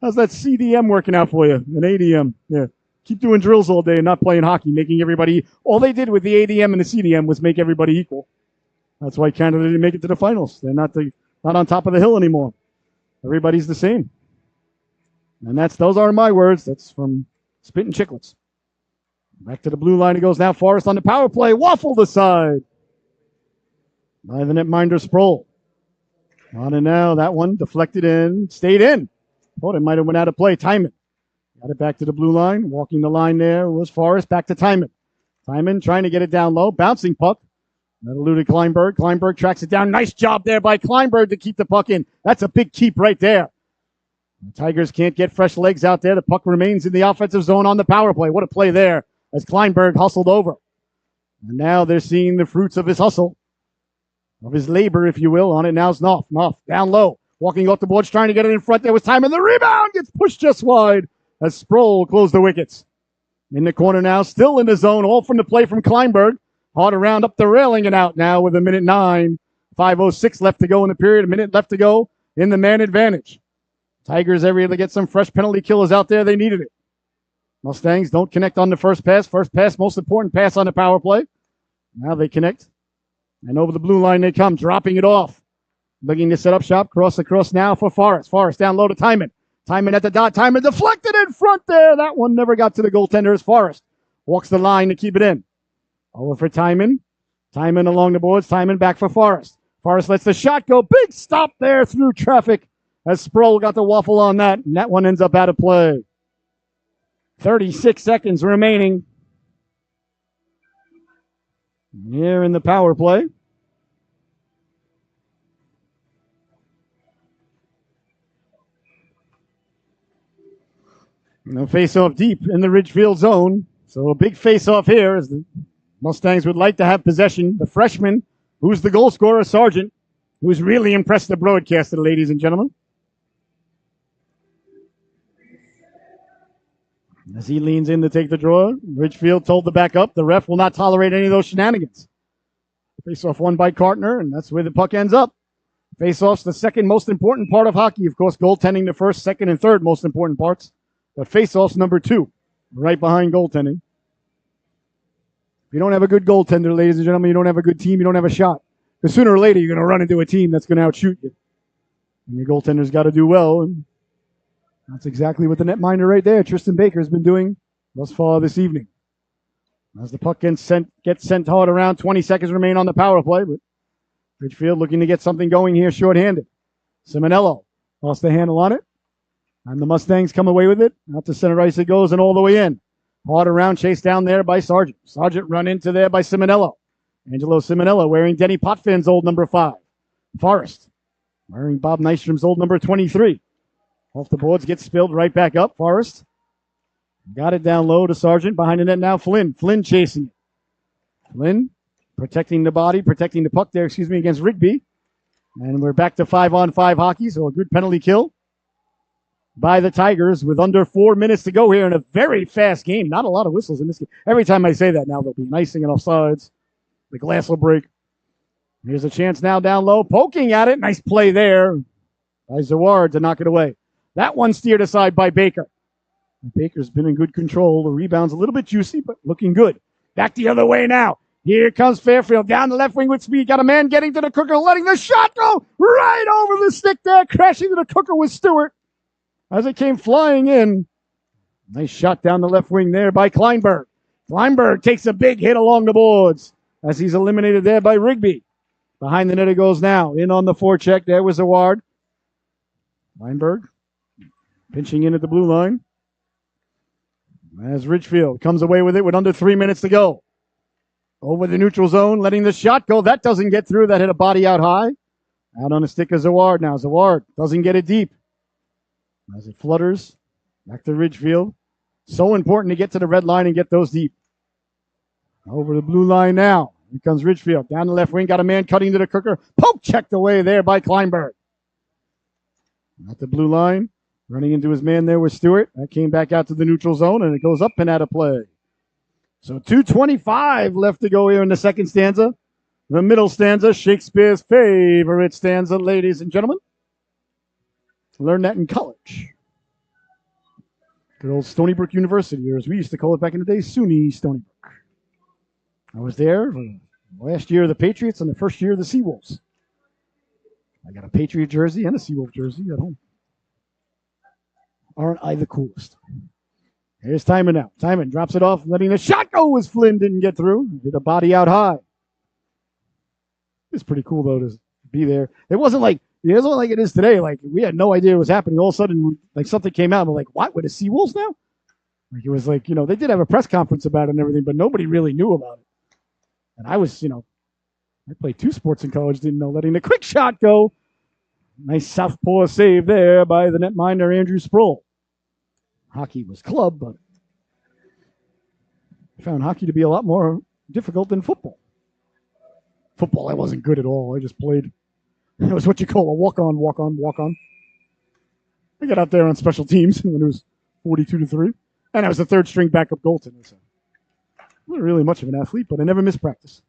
CDM working out for you? An ADM. Yeah. Keep doing drills all day and not playing hockey, making everybody. All they did with the ADM and the CDM was make everybody equal. That's why Canada didn't make it to the finals. They're not on top of the hill anymore. Everybody's the same. And those aren't my words. That's from Spittin' Chicklets. Back to the blue line it goes now. Forrest on the power play. Waffled aside by the netminder Sproul. On and now that one deflected in. Stayed in. Thought it might have went out of play. Timon. Got it back to the blue line. Walking the line there was Forrest. Back to Timon. Timon trying to get it down low. Bouncing puck. That eluded Kleinberg. Kleinberg tracks it down. Nice job there by Kleinberg to keep the puck in. That's a big keep right there. The Tigers can't get fresh legs out there. The puck remains in the offensive zone on the power play. What a play there as Kleinberg hustled over. And now they're seeing the fruits of his hustle, of his labor, if you will. On it now is Knopf. Knopf down low. Walking off the boards, trying to get it in front. There was time, and the rebound gets pushed just wide as Sproul closed the wickets. In the corner now, still in the zone, all from the play from Kleinberg. Hard around up the railing and out now with 1:09. 5:06 left to go in the period. A minute left to go in the man advantage. Tigers are able to get some fresh penalty killers out there. They needed it. Mustangs don't connect on the first pass. First pass, most important pass on the power play. Now they connect. And over the blue line they come, dropping it off. Looking to set up shop. Across now for Forrest. Forrest down low to Timon. Timon at the dot. Timon deflected in front there. That one never got to the goaltender as Forrest walks the line to keep it in. Over for Timon. Timon along the boards. Timon back for Forrest. Forrest lets the shot go. Big stop there through traffic as Sproul got the waffle on that. And that one ends up out of play. 36 seconds remaining here in the power play. No face-off deep in the Ridgefield zone. So a big face-off here as the Mustangs would like to have possession. The freshman, who's the goal scorer, Sargent, who's really impressed the broadcaster, ladies and gentlemen. As he leans in to take the draw, Ridgefield told to back up. The ref will not tolerate any of those shenanigans. Face-off won by Cartner, and that's where the puck ends up. Face-off's the second most important part of hockey. Of course, goaltending the first, second, and third most important parts. But face-off's number 2, right behind goaltending. If you don't have a good goaltender, ladies and gentlemen, you don't have a good team, you don't have a shot. Because sooner or later, you're going to run into a team that's going to outshoot you. And your goaltender's got to do well, and that's exactly what the netminder right there, Tristan Baker, has been doing thus far this evening. As the puck gets sent hard around, 20 seconds remain on the power play, but Ridgefield looking to get something going here shorthanded. Simonello lost the handle on it, and the Mustangs come away with it. Out to center ice it goes, and all the way in. Hard around, chased down there by Sargent. Sargent run into there by Simonello. Angelo Simonello wearing Denny Potfin's old number 5. Forrest wearing Bob Nystrom's old number 23. Off the boards, gets spilled right back up. Forrest got it down low to Sargent. Behind the net now, Flynn. Flynn chasing it. Flynn protecting the body, protecting the puck there, against Rigby. And we're back to 5-on-5 hockey, so a good penalty kill by the Tigers with under 4 minutes to go here in a very fast game. Not a lot of whistles in this game. Every time I say that now, there'll be an icing and offsides. The glass will break. Here's a chance now down low, poking at it. Nice play there by Zaward to knock it away. That one steered aside by Baker. Baker's been in good control. The rebound's a little bit juicy, but looking good. Back the other way now. Here comes Fairfield down the left wing with speed. Got a man getting to the cooker, letting the shot go right over the stick there, crashing to the cooker with Stewart as it came flying in. Nice shot down the left wing there by Kleinberg. Kleinberg takes a big hit along the boards as he's eliminated there by Rigby. Behind the net it goes now. In on the forecheck. There was Award. Kleinberg pinching in at the blue line. As Ridgefield comes away with it with under 3 minutes to go. Over the neutral zone, letting the shot go. That doesn't get through. That hit a body out high. Out on the stick of Zaward now. Zaward doesn't get it deep. As it flutters back to Ridgefield. So important to get to the red line and get those deep. Over the blue line now. Here comes Ridgefield. Down the left wing. Got a man cutting to the cooker. Poke checked away there by Kleinberg. At the blue line. Running into his man there with Stewart. That came back out to the neutral zone, and it goes up and out of play. So 2:25 left to go here in the second stanza. The middle stanza, Shakespeare's favorite stanza, ladies and gentlemen. Learned that in college. Good old Stony Brook University, or as we used to call it back in the day, SUNY Stony Brook. I was there for the last year of the Patriots and the first year of the Seawolves. I got a Patriot jersey and a Seawolf jersey at home. Aren't I the coolest? Here's Timon now. Timon drops it off, letting the shot go as Flynn didn't get through. Hit a body out high. It's pretty cool, though, to be there. It wasn't like it is today. Like, we had no idea what was happening. All of a sudden, like, something came out, and we're like, what? We're the Seawolves now? Like, it was like, they did have a press conference about it and everything, but nobody really knew about it. And I was, I played 2 sports in college, didn't know, letting the quick shot go. Nice southpaw save there by the netminder, Andrew Sproul. Hockey was club, but I found hockey to be a lot more difficult than football. Football, I wasn't good at all. I just played. It was what you call a walk-on. I got out there on special teams when it was 42-3, and I was the third-string backup goaltender. So I wasn't really much of an athlete, but I never missed practice.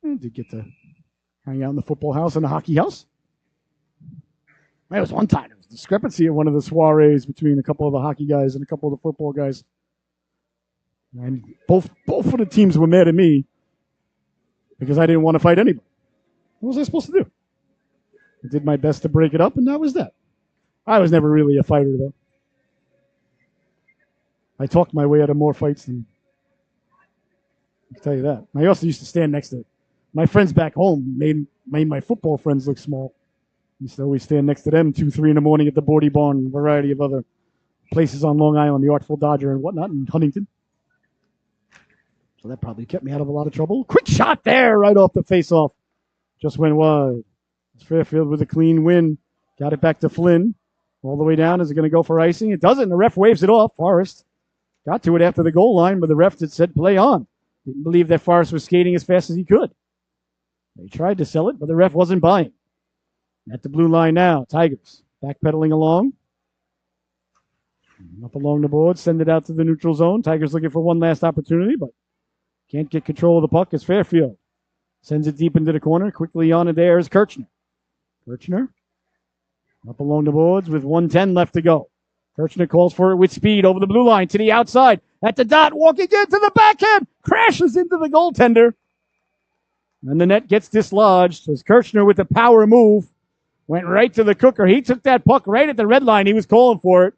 I did get to hang out in the football house and the hockey house. There was one time, there was a discrepancy at one of the soirees between a couple of the hockey guys and a couple of the football guys. And both of the teams were mad at me because I didn't want to fight anybody. What was I supposed to do? I did my best to break it up, and that was that. I was never really a fighter, though. I talked my way out of more fights than I can tell you that. I also used to stand next to my friends back home, made my football friends look small. I used to always stand next to them 2-3 in the morning at the Bordy Barn, a variety of other places on Long Island, the Artful Dodger and whatnot, in Huntington. So that probably kept me out of a lot of trouble. Quick shot there, right off the face-off. Just went wide. Fairfield with a clean win. Got it back to Flynn. All the way down. Is it going to go for icing? It doesn't. The ref waves it off. Forrest got to it after the goal line, but the ref had said play on. Didn't believe that Forrest was skating as fast as he could. They tried to sell it, but the ref wasn't buying. At the blue line now, Tigers backpedaling along. Up along the board, send it out to the neutral zone. Tigers looking for one last opportunity, but can't get control of the puck as Fairfield sends it deep into the corner. Quickly on it there is Kirchner. Kirchner up along the boards with 1:10 left to go. Kirchner calls for it with speed over the blue line to the outside. At the dot, walking into the backhand, crashes into the goaltender. And the net gets dislodged as Kirchner with the power move went right to the cooker. He took that puck right at the red line. He was calling for it.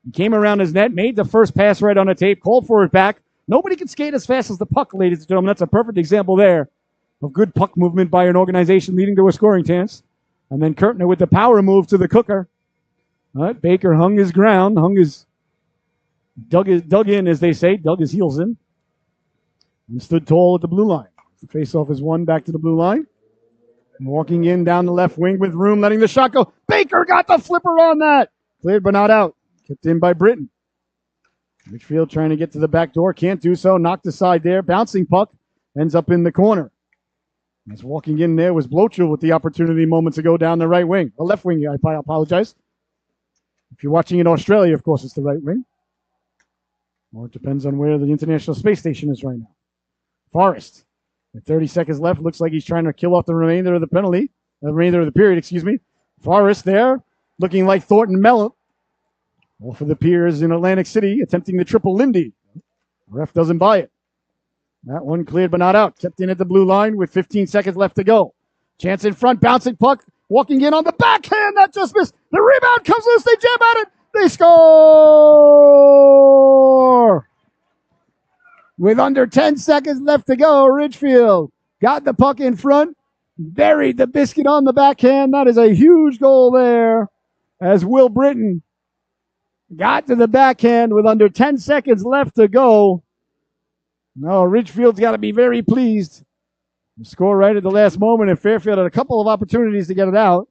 He came around his net, made the first pass right on the tape, called for it back. Nobody can skate as fast as the puck, ladies and gentlemen. That's a perfect example there of good puck movement by an organization leading to a scoring chance. And then Kirchner with the power move to the cooker. But Baker hung his ground, dug in, as they say, dug his heels in, and stood tall at the blue line. The face-off is won back to the blue line. And walking in down the left wing with room, letting the shot go. Baker got the flipper on that. Cleared but not out. Kept in by Britton. Ridgefield trying to get to the back door. Can't do so. Knocked aside there. Bouncing puck. Ends up in the corner. As walking in there was Blochel with the opportunity moments ago down the right wing. The left wing, I apologize. If you're watching in Australia, of course, it's the right wing. Or it depends on where the International Space Station is right now. Forrest, with 30 seconds left, looks like he's trying to kill off the remainder of the period. Forrest there, looking like Thornton Mellon. Off of the piers in Atlantic City, attempting the triple Lindy. Ref doesn't buy it. That one cleared but not out. Kept in at the blue line with 15 seconds left to go. Chance in front, bouncing puck, walking in on the backhand. That just missed. The rebound comes loose. They jam at it. They score! With under 10 seconds left to go, Ridgefield got the puck in front, buried the biscuit on the backhand. That is a huge goal there as Will Britton got to the backhand with under 10 seconds left to go. No, Ridgefield's got to be very pleased. Score right at the last moment, and Fairfield had a couple of opportunities to get it out.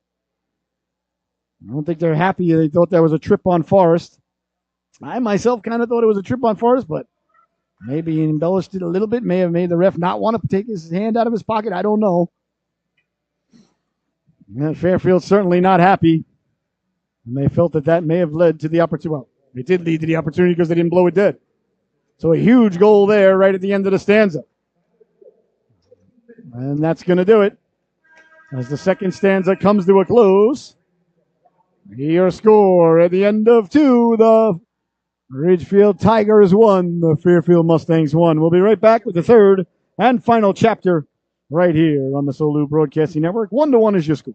I don't think they're happy. They thought that was a trip on Forrest. I myself kind of thought it was a trip on Forrest, but maybe he embellished it a little bit. May have made the ref not want to take his hand out of his pocket. I don't know. And Fairfield's certainly not happy. And they felt that may have led to the opportunity. Well, it did lead to the opportunity because they didn't blow it dead. So a huge goal there right at the end of the stanza. And that's going to do it. As the second stanza comes to a close. Your score at the end of 2, the Ridgefield Tigers 1, the Fairfield Mustangs 1. We'll be right back with the third and final chapter right here on the Solu Broadcasting Network. 1-1 is your score.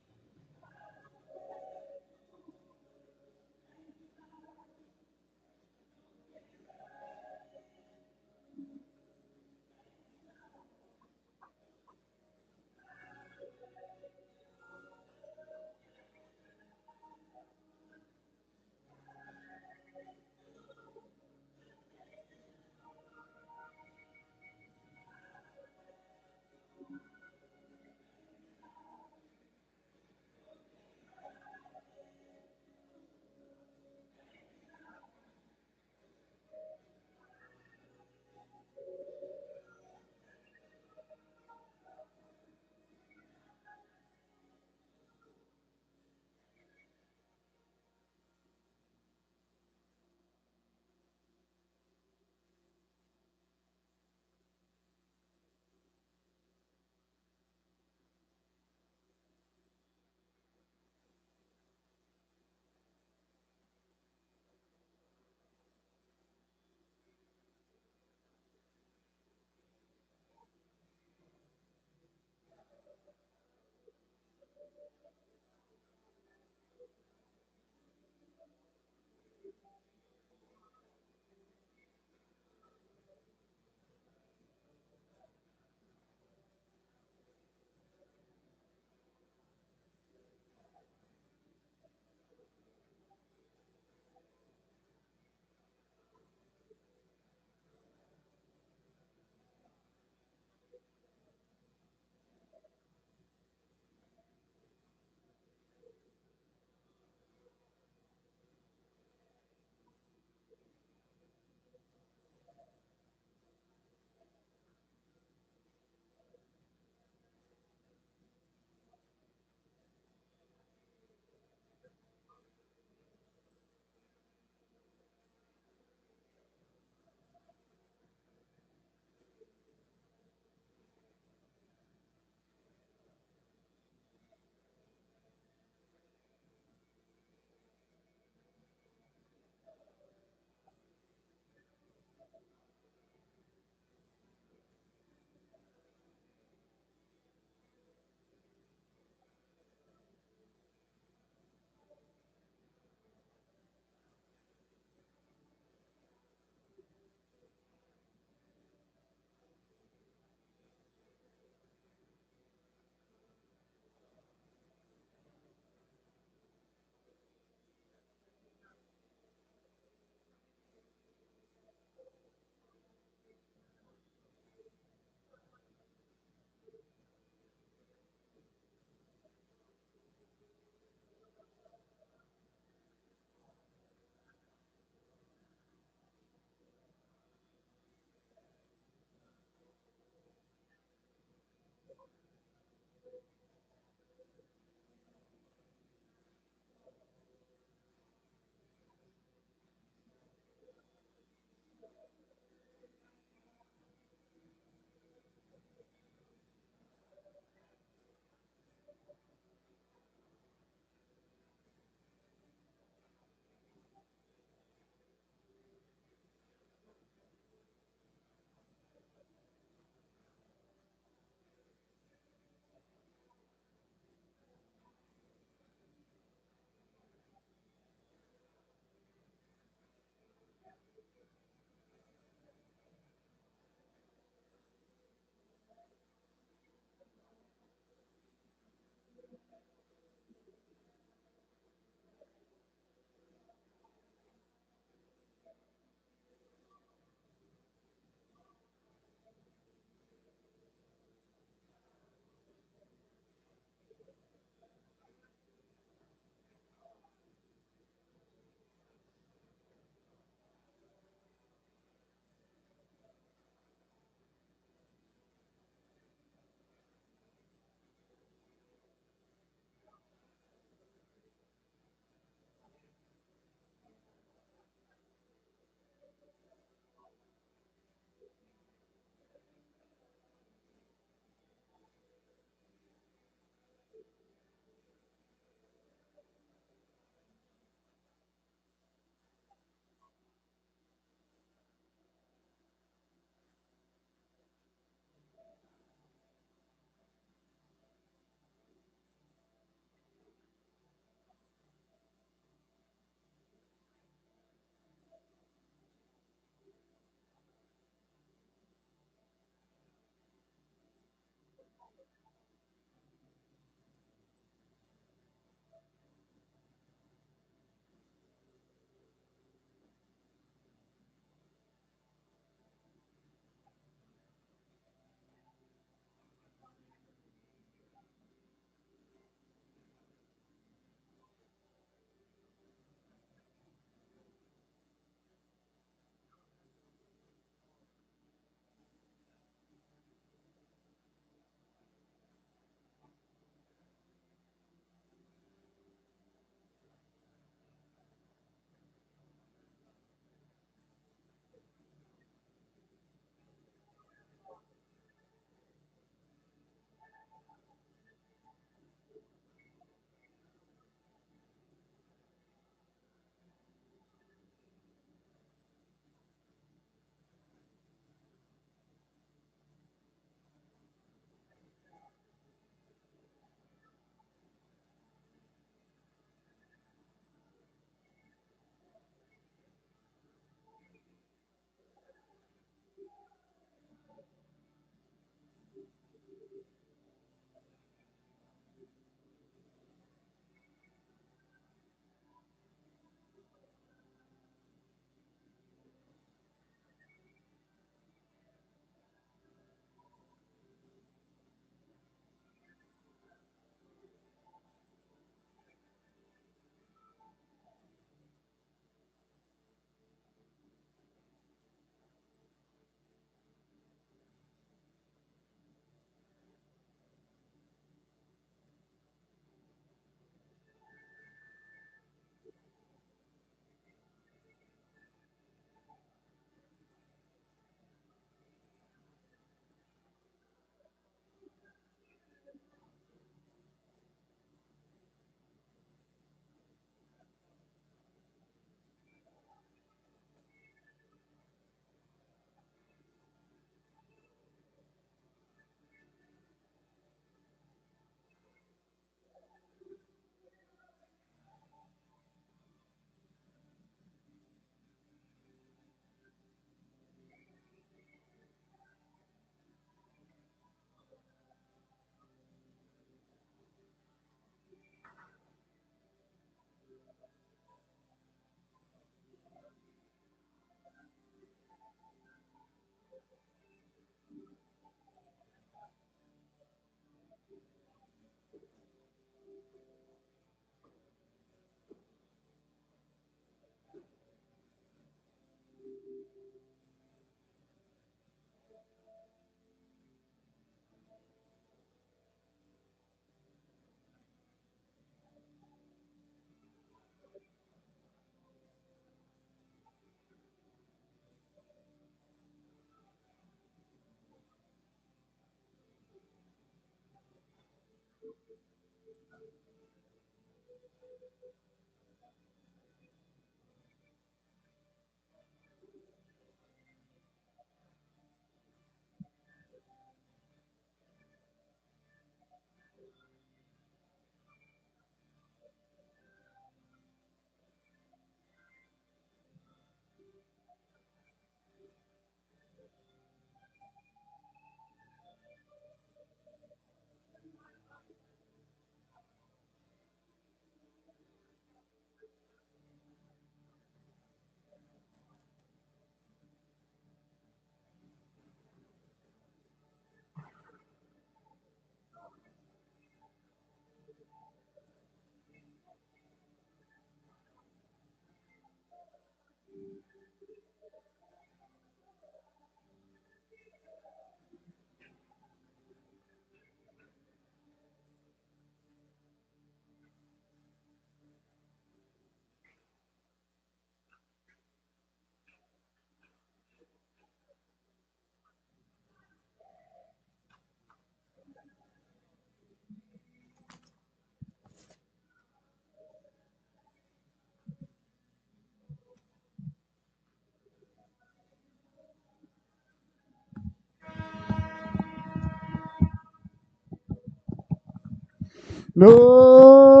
Oh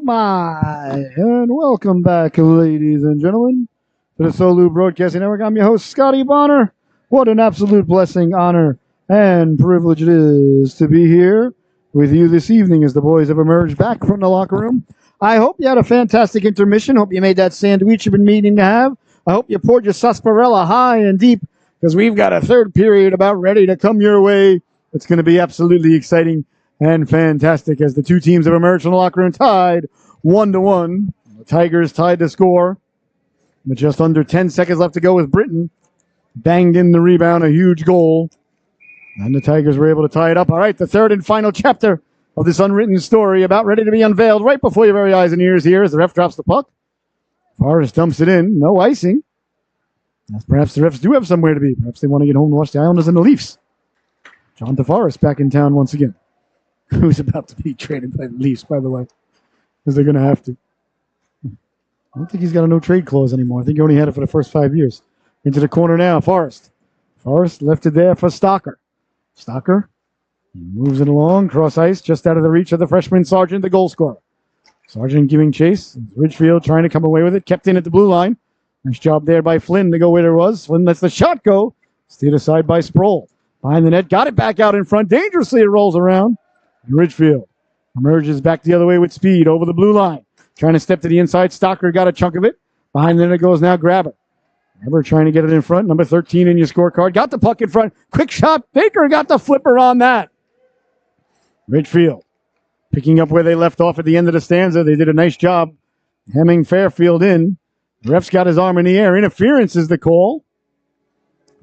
my! And welcome back, ladies and gentlemen, to the Solu Broadcasting Network. I'm your host, Scotty Bonner. What an absolute blessing, honor, and privilege it is to be here with you this evening as the boys have emerged back from the locker room. I hope you had a fantastic intermission. Hope you made that sandwich you've been meaning to have. I hope you poured your sarsaparilla high and deep because we've got a third period about ready to come your way. It's going to be absolutely exciting and fantastic as the two teams have emerged from the locker room tied 1-1. The Tigers tied the score with just under 10 seconds left to go with Britton. Banged in the rebound, a huge goal. And the Tigers were able to tie it up. All right, the third and final chapter of this unwritten story about ready to be unveiled right before your very eyes and ears here as the ref drops the puck. Forrest dumps it in. No icing. Perhaps the refs do have somewhere to be. Perhaps they want to get home and watch the Islanders and the Leafs. John DeForest back in town once again. Who's about to be traded by the Leafs, by the way, because they're going to have to. I don't think he's got a no-trade clause anymore. I think he only had it for the first 5 years. Into the corner now, Forrest. Forrest left it there for Stocker. Stocker moves it along, cross ice, just out of the reach of the freshman Sargent, the goal scorer. Sargent giving chase. Ridgefield trying to come away with it. Kept in at the blue line. Nice job there by Flynn to go where it was. Flynn lets the shot go. Steered aside by Sproul. Behind the net, got it back out in front. Dangerously, it rolls around. And Ridgefield emerges back the other way with speed over the blue line. Trying to step to the inside. Stocker got a chunk of it. Behind the net it goes now. Grabber. Grabber trying to get it in front. Number 13 in your scorecard. Got the puck in front. Quick shot. Baker got the flipper on that. Ridgefield picking up where they left off at the end of the stanza. They did a nice job hemming Fairfield in. The ref's got his arm in the air. Interference is the call.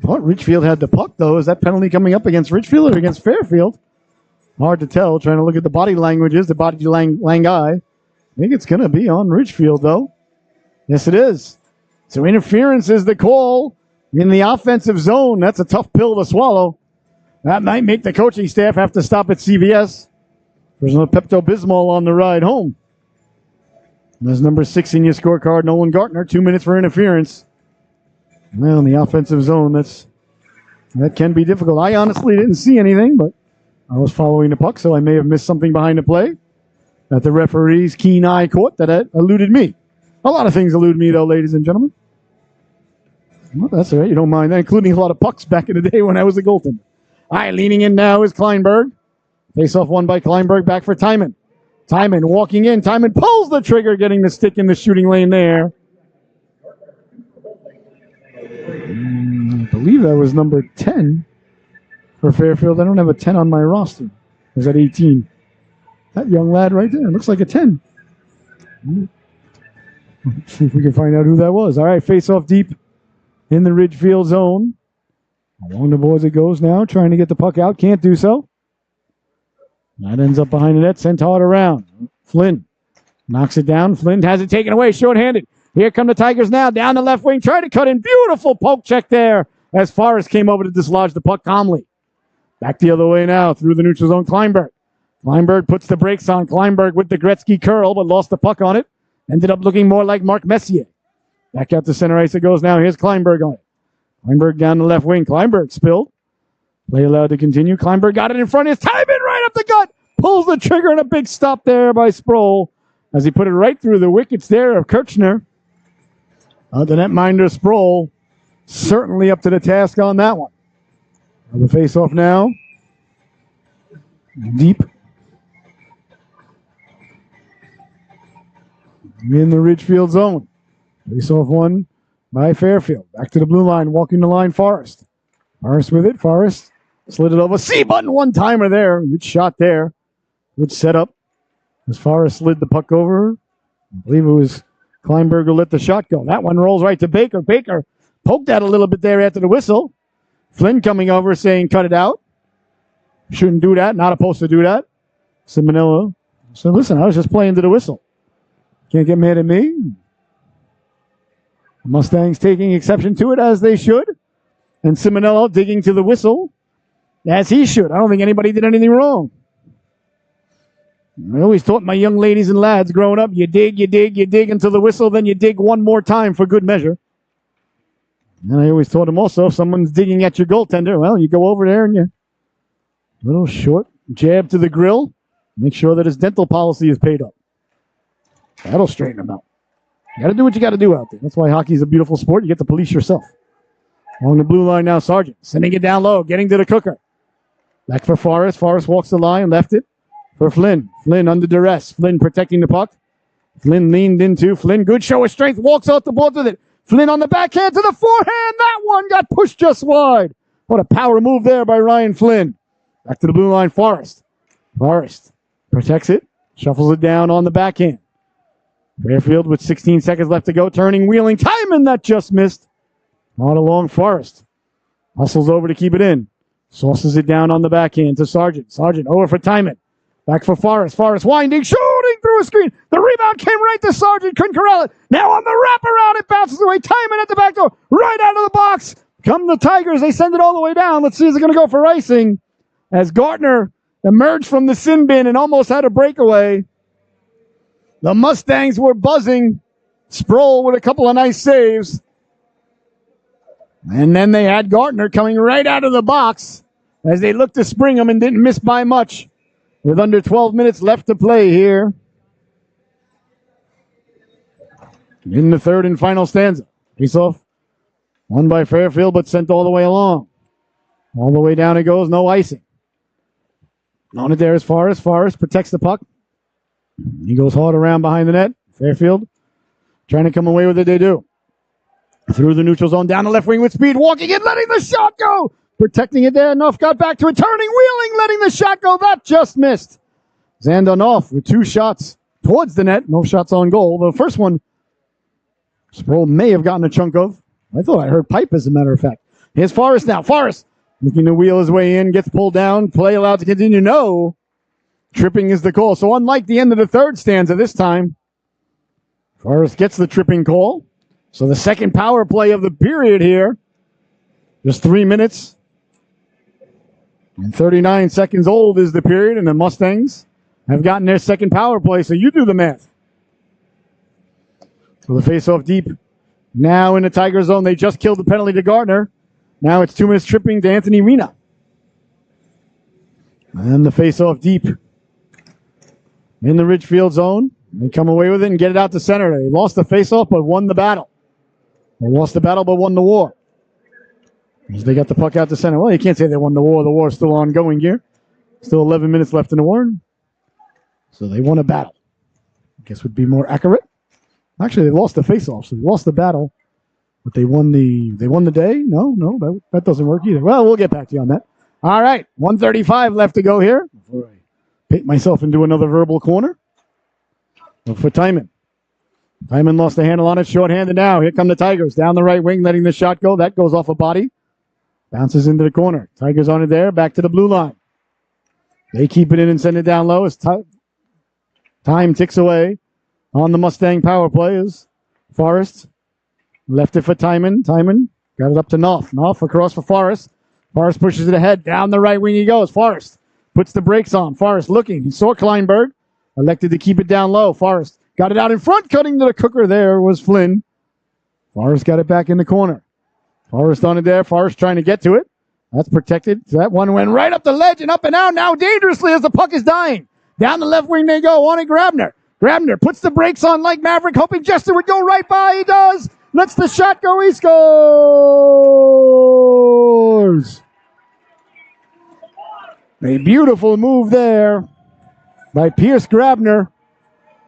Thought Ridgefield had the puck, though. Is that penalty coming up against Ridgefield or against Fairfield? Hard to tell. Trying to look at the body languages, the body language. I think it's going to be on Ridgefield, though. Yes, it is. So interference is the call in the offensive zone. That's a tough pill to swallow. That might make the coaching staff have to stop at CVS. There's no Pepto-Bismol on the ride home. And there's number 6 in your scorecard, Nolan Gartner. 2 minutes for interference. Well, in the offensive zone, that can be difficult. I honestly didn't see anything, but I was following the puck, so I may have missed something behind the play that the referee's keen eye caught that eluded me. A lot of things elude me, though, ladies and gentlemen. Well, that's all right. You don't mind that, including a lot of pucks back in the day when I was a goaltender. All right, leaning in now is Kleinberg. Face-off won by Kleinberg, back for Timon. Timon walking in. Timon pulls the trigger, getting the stick in the shooting lane there. I believe that was number 10 for Fairfield. I don't have a 10 on my roster. Was that 18? That young lad right there looks like a 10. Let's see if we can find out who that was. All right, face-off deep in the Ridgefield zone. Along the boards it goes now, trying to get the puck out. Can't do so. That ends up behind the net, sent hard around. Flynn knocks it down. Flynn has it taken away, short-handed. Here come the Tigers now, down the left wing, trying to cut in. Beautiful poke check there as Forrest came over to dislodge the puck calmly. Back the other way now, through the neutral zone, Kleinberg. Kleinberg puts the brakes on. Kleinberg with the Gretzky curl, but lost the puck on it. Ended up looking more like Mark Messier. Back out to center ice it goes now. Here's Kleinberg on it. Kleinberg down the left wing. Kleinberg spilled. Play allowed to continue. Kleinberg got it in front. His Timon right up the gut. Pulls the trigger and a big stop there by Sproul as he put it right through the wickets there of Kirchner. The netminder Sproul certainly up to the task on that one. The face-off now. Deep. In the Ridgefield zone. Face-off one by Fairfield. Back to the blue line. Walking the line, Forrest. Forrest with it. Forrest slid it over. C-button one-timer there. Good shot there. Good setup. As far as slid the puck over, I believe it was Kleinberg who let the shot go. That one rolls right to Baker. Baker poked that a little bit there after the whistle. Flynn coming over saying cut it out. Shouldn't do that. Not supposed to do that. Simonello. So listen, I was just playing to the whistle. Can't get mad at me. The Mustangs taking exception to it as they should. And Simonello digging to the whistle as he should. I don't think anybody did anything wrong. I always taught my young ladies and lads growing up, you dig until the whistle, then you dig one more time for good measure. And I always taught them also, if someone's digging at your goaltender, well, you go over there and you little short jab to the grill. Make sure that his dental policy is paid up. That'll straighten him out. You got to do what you got to do out there. That's why hockey's a beautiful sport. You get to police yourself. Along the blue line now, Sargent. Sending it down low, getting to the cooker. Back for Forrest. Forrest walks the line, left it for Flynn. Flynn under duress. Flynn protecting the puck. Flynn leaned into. Flynn, good show of strength, walks out the board with it. Flynn on the backhand to the forehand. That one got pushed just wide. What a power move there by Ryan Flynn. Back to the blue line, Forrest. Forrest protects it, shuffles it down on the backhand. Fairfield with 16 seconds left to go, turning, wheeling, Timon that just missed. On along Forrest. Hustles over to keep it in. Sauces it down on the backhand to Sargent. Sargent over for Timon. Back for Forrest. Forrest winding, shooting through a screen. The rebound came right to Sargent, couldn't corral it. Now on the wraparound, it bounces away. Timon at the back door, right out of the box. Come the Tigers, they send it all the way down. Let's see, is it going to go for icing? As Gartner emerged from the sin bin and almost had a breakaway. The Mustangs were buzzing. Sproul with a couple of nice saves. And then they had Gartner coming right out of the box as they looked to spring him and didn't miss by much. With under 12 minutes left to play here in the third and final stanza. Face-off won by Fairfield, but sent all the way along. All the way down it goes, no icing. On it there is Forrest. Forrest protects the puck. He goes hard around behind the net. Fairfield trying to come away with it, they do. Through the neutral zone, down the left wing with speed, walking in, letting the shot go. Protecting it there, enough, got back to it, turning, wheeling, letting the shot go. That just missed. Zandonoff with two shots towards the net. No shots on goal. The first one, Sproul may have gotten a chunk of. I thought I heard pipe, as a matter of fact. Here's Forrest now. Forrest looking to wheel his way in, gets pulled down, play allowed to continue. No. Tripping is the call. So unlike the end of the third stanza this time, Forrest gets the tripping call. So the second power play of the period here. Just 3 minutes and 39 seconds old is the period, and the Mustangs have gotten their second power play, so you do the math. So the face-off deep. Now in the Tiger zone, they just killed the penalty to Gardner. Now it's 2 minutes tripping to Anthony Rena. And the face-off deep in the Ridgefield zone. They come away with it and get it out to center. They lost the face-off but won the battle. They lost the battle but won the war. As they got the puck out to center. Well, you can't say they won the war. The war is still ongoing here. Still 11 minutes left in the war. So they won a battle. I guess would be more accurate. Actually, they lost the face-off, so they lost the battle. But they won the day? No, that doesn't work either. Well, we'll get back to you on that. All right, 1:35 left to go here before I paint myself into another verbal corner. Look for Timon. Timon lost the handle on it, shorthanded now. Here come the Tigers down the right wing, letting the shot go. That goes off a body. Bounces into the corner. Tigers on it there, back to the blue line. They keep it in and send it down low as time ticks away on the Mustang power play is Forrest. Left it for Timon. Timon got it up to Knopf. Knopf across for Forrest. Forrest pushes it ahead. Down the right wing he goes. Forrest puts the brakes on. Forrest looking. He saw Kleinberg. Elected to keep it down low. Forrest got it out in front. Cutting to the cooker there was Flynn. Forrest got it back in the corner. Forrest on it there. Forrest trying to get to it. That's protected. That one went right up the ledge and up and out now dangerously as the puck is dying. Down the left wing they go. On it, Grabner. Grabner puts the brakes on like Maverick, hoping Jester would go right by. He does. Lets the shot go. He scores. A beautiful move there by Pierce Grabner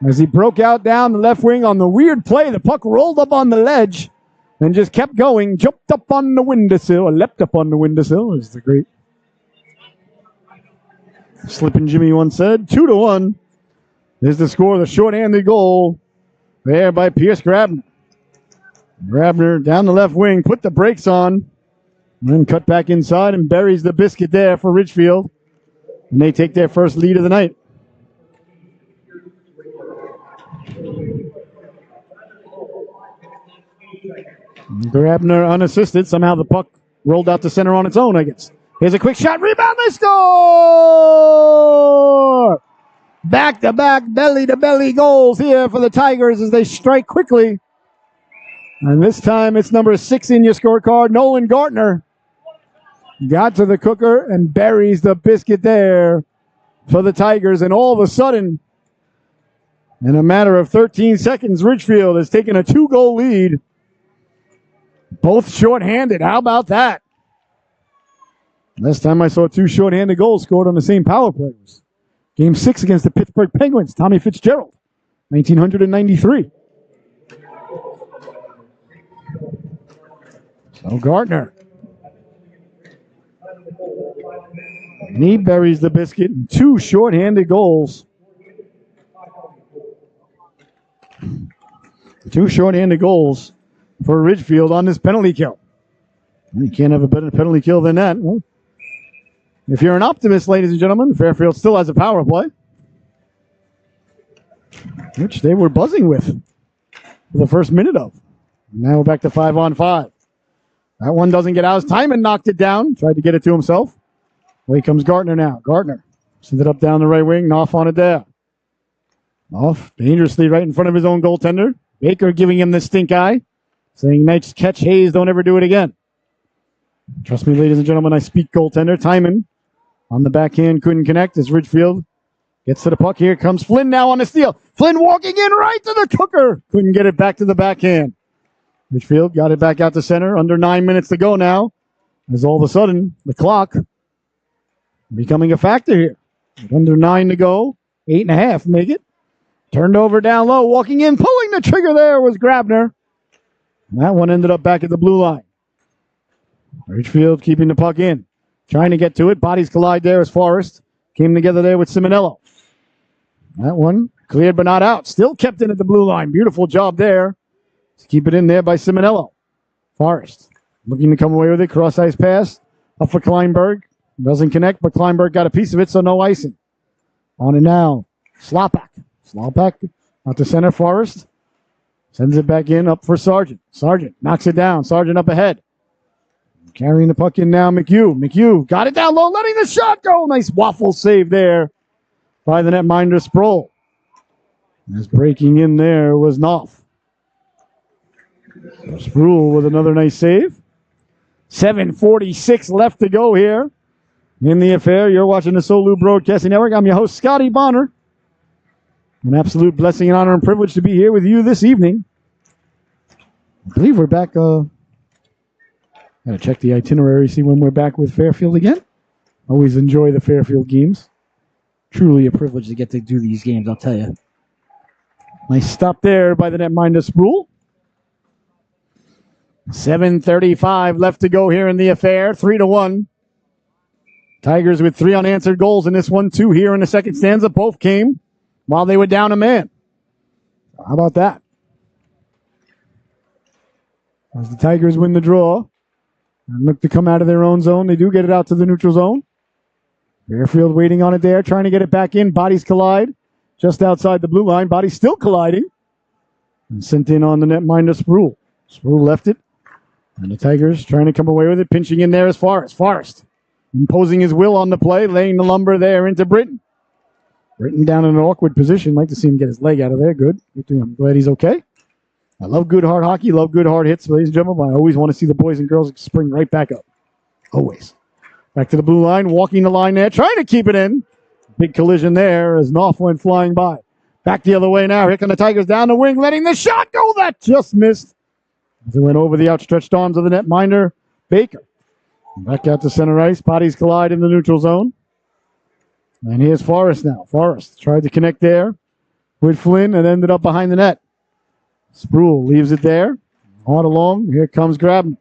as he broke out down the left wing on the weird play. The puck rolled up on the ledge and just kept going. Jumped up on the windowsill, or leapt up on the windowsill is the great Slippin' Jimmy once said, 2-1. Is the score, the short-handed goal there by Pierce Grabner. Grabner down the left wing, put the brakes on, and then cut back inside and buries the biscuit there for Ridgefield. And they take their first lead of the night. Grabner unassisted. Somehow the puck rolled out to center on its own, I guess. Here's a quick shot. Rebound. They score! Back-to-back, belly-to-belly goals here for the Tigers as they strike quickly. And this time it's number 6 in your scorecard, Nolan Gartner. Got to the cooker and buries the biscuit there for the Tigers. And all of a sudden, in a matter of 13 seconds, Ridgefield has taken a 2-goal lead. Both shorthanded. How about that? Last time I saw 2 shorthanded goals scored on the same power plays. Game 6 against the Pittsburgh Penguins, Tommy Fitzgerald, 1993. So Gartner. And he buries the biscuit in 2 shorthanded goals. 2 shorthanded goals for Ridgefield on this penalty kill. You can't have a better penalty kill than that. Well, if you're an optimist, ladies and gentlemen, Fairfield still has a power play, which they were buzzing with for the first minute of. Now we're back to 5-on-5. That one doesn't get out. Timon knocked it down, tried to get it to himself. Away comes Gartner now. Gartner sends it up down the right wing. Knopf on it there. Knopf dangerously right in front of his own goaltender. Baker giving him the stink eye, saying, nice catch, Hayes, don't ever do it again. Trust me, ladies and gentlemen, I speak goaltender. Timon on the backhand couldn't connect as Ridgefield gets to the puck. Here comes Flynn now on the steal. Flynn walking in right to the cooker. Couldn't get it back to the backhand. Ridgefield got it back out to center. Under 9 minutes to go now. As all of a sudden, the clock becoming a factor here. With under 9 to go. 8.5 make it. Turned over down low. Walking in. Pulling the trigger there was Grabner. And that one ended up back at the blue line. Ridgefield keeping the puck in. Trying to get to it. Bodies collide there as Forrest came together there with Simonello. That one cleared but not out. Still kept in at the blue line. Beautiful job there to keep it in there by Simonello. Forrest looking to come away with it. Cross ice pass up for Kleinberg. Doesn't connect, but Kleinberg got a piece of it, so no icing. On it now. Slopak. Slopak out to center. Forrest sends it back in up for Sargent. Sargent knocks it down. Sargent up ahead. Carrying the puck in now, McHugh. McHugh got it down low, letting the shot go. Nice waffle save there by the netminder Sproul. As breaking in there was Knopf. So Sproul with another nice save. 7:46 left to go here in the affair. You're watching the Solu Broadcasting Network. I'm your host, Scotty Bonner. An absolute blessing and honor and privilege to be here with you this evening. I believe we're back. Gotta check the itinerary, see when we're back with Fairfield again. Always enjoy the Fairfield games. Truly a privilege to get to do these games, I'll tell you. Nice stop there by the netminder Sproul. 7:35 left to go here in the affair. 3-1. Tigers with 3 unanswered goals in this one, 2 here in the second stanza. Both came while they were down a man. How about that? As the Tigers win the draw and look to come out of their own zone, they do get it out to the neutral zone. Fairfield waiting on it there, trying to get it back in. Bodies collide just outside the blue line. Bodies still colliding. And sent in on the netminder Sproul. Sproul left it. And the Tigers trying to come away with it. Pinching in there is Forrest. Forrest imposing his will on the play, laying the lumber there into Britton. Britton down in an awkward position. Like to see him get his leg out of there. Good. I'm glad he's okay. I love good hard hockey. Love good hard hits, ladies and gentlemen. I always want to see the boys and girls spring right back up. Always. Back to the blue line. Walking the line there. Trying to keep it in. Big collision there as Knopf went flying by. Back the other way now. Here come the Tigers down the wing. Letting the shot go. That just missed. As it went over the outstretched arms of the netminder, Baker. Back out to center ice. Bodies collide in the neutral zone. And here's Forrest now. Forrest tried to connect there with Flynn and ended up behind the net. Sproul leaves it there. On along. Here comes Grabner.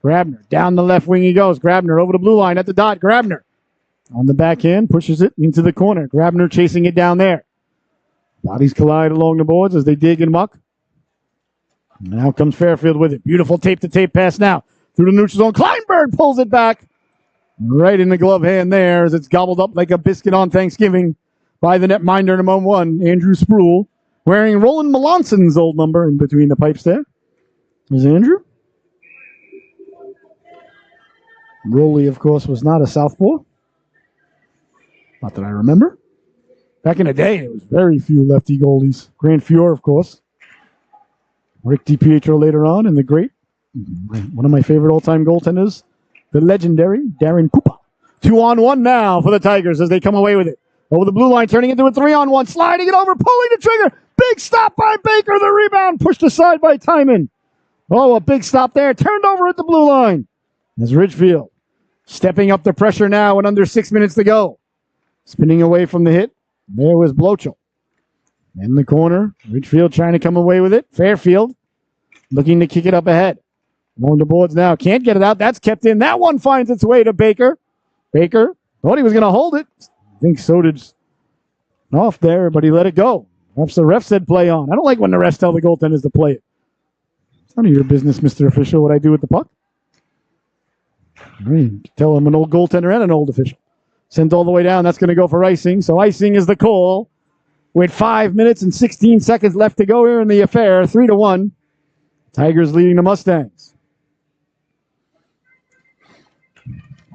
Grabner. Down the left wing he goes. Grabner over the blue line at the dot. Grabner On the backhand, pushes it into the corner. Grabner chasing it down there. Bodies collide along the boards as they dig and muck. And out comes Fairfield with it. Beautiful tape-to-tape pass now. Through the neutral zone. Kleinberg pulls it back. Right in the glove hand there as it's gobbled up like a biscuit on Thanksgiving by the netminder number 1, Andrew Sproul, wearing Roland Melanson's old number in between the pipes there. There's Andrew. Roley, of course, was not a southpaw. Not that I remember. Back in the day, there was very few lefty goalies. Grant Fuhr, of course. Rick DiPietro later on, and the great, one of my favorite all-time goaltenders, the legendary Darren Cooper. 2-on-1 now for the Tigers as they come away with it. Over the blue line, turning into a 3-on-1, sliding it over, pulling the trigger. Big stop by Baker. The rebound pushed aside by Timon. Oh, a big stop there. Turned over at the blue line. As Ridgefield stepping up the pressure now and under 6 minutes to go. Spinning away from the hit. There was Blochel. In the corner, Ridgefield trying to come away with it. Fairfield looking to kick it up ahead. Along the boards now. Can't get it out. That's kept in. That one finds its way to Baker. Baker thought he was going to hold it. I think so did off there, but he let it go. Perhaps the ref said play on. I don't like when the refs tell the goaltenders to play it. It's none of your business, Mr. Official, what I do with the puck. I mean, tell him an old goaltender and an old official. Sent all the way down. That's going to go for icing. So icing is the call. With 5 minutes and 16 seconds left to go here in the affair. 3-1. Tigers leading the Mustangs.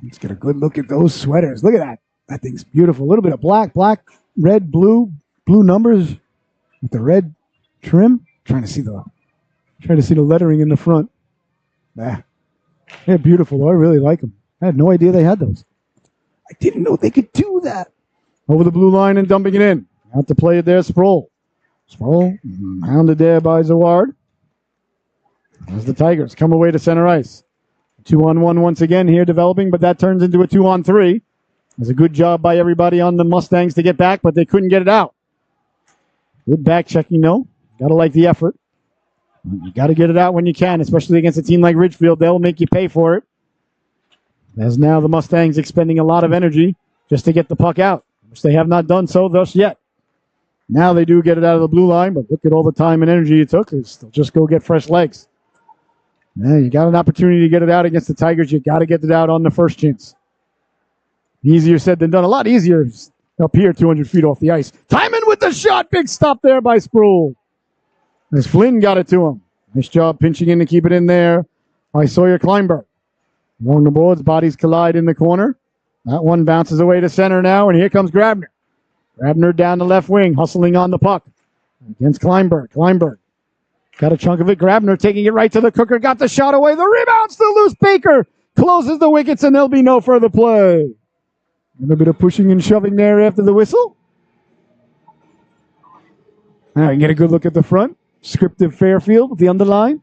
Let's get a good look at those sweaters. Look at that. That thing's beautiful. A little bit of black, red, blue numbers with the red trim. Trying to see the lettering in the front. They're beautiful, though. I really like them. I had no idea they had those. I didn't know they could do that. Over the blue line and dumping it in. Out to play it there, Sproul. Sproul hounded there by Zaward. As the Tigers come away to center ice. 2-on-1 once again here developing, but that turns into a 2-on-3. It was a good job by everybody on the Mustangs to get back, but they couldn't get it out. Good back checking, though. Got to like the effort. You got to get it out when you can, especially against a team like Ridgefield. They'll make you pay for it. As now the Mustangs expending a lot of energy just to get the puck out, which they have not done so thus yet. Now they do get it out of the blue line, but look at all the time and energy it took. They'll just go get fresh legs. Yeah, you got an opportunity to get it out against the Tigers. You got to get it out on the first chance. Easier said than done. A lot easier up here, 200 feet off the ice. Timon with the shot. Big stop there by Sproul. As Flynn got it to him. Nice job pinching in to keep it in there by Sawyer Kleinberg. Along the boards, bodies collide in the corner. That one bounces away to center now, and here comes Grabner. Grabner down the left wing, hustling on the puck against Kleinberg. Kleinberg got a chunk of it. Grabner taking it right to the cooker. Got the shot away. The rebound still loose. Baker closes the wickets, and there'll be no further play. A little bit of pushing and shoving there after the whistle. Now you get a good look at the front. Scriptive Fairfield with the underline.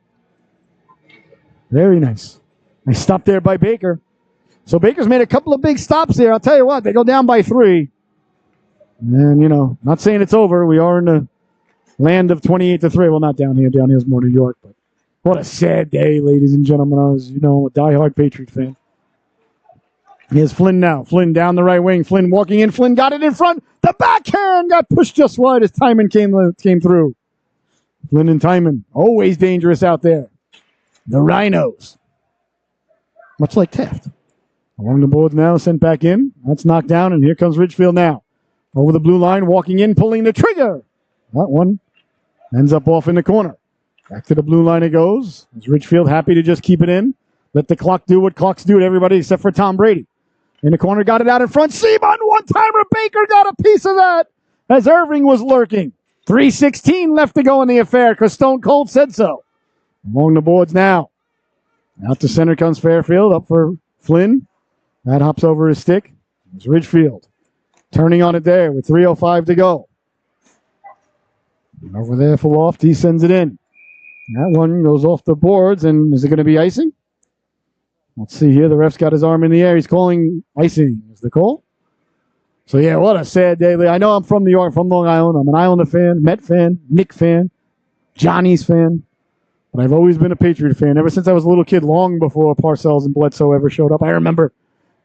Very nice. Nice stop there by Baker. So Baker's made a couple of big stops there. I'll tell you what, they go down by 3. And, not saying it's over. We are in the land of 28-3. Well, not down here. Down here's more New York. But what a sad day, ladies and gentlemen. I was, a diehard Patriot fan. Here's Flynn now. Flynn down the right wing. Flynn walking in. Flynn got it in front. The backhand got pushed just wide as Timon came through. Flynn and Timon, always dangerous out there. The Rhinos. Much like Taft. Along the boards now, sent back in. That's knocked down, and here comes Ridgefield now. Over the blue line, walking in, pulling the trigger. That one ends up off in the corner. Back to the blue line it goes. As Ridgefield happy to just keep it in. Let the clock do what clocks do to everybody except for Tom Brady. In the corner, got it out in front. Seaman, one-timer. Baker got a piece of that as Irving was lurking. 3:16 left to go in the affair because Stone Cold said so. Along the boards now. Out to center comes Fairfield. Up for Flynn. That hops over his stick. It's Ridgefield. Turning on it there with 3:05 to go. And over there for Loft. He sends it in. That one goes off the boards. And is it going to be icing? Let's see here. The ref's got his arm in the air. He's calling icing. Is the call? So, yeah, what a sad day. I know I'm from New York, from Long Island. I'm an Islander fan, Met fan, Knick fan, Johnny's fan. But I've always been a Patriot fan ever since I was a little kid, long before Parcells and Bledsoe ever showed up. I remember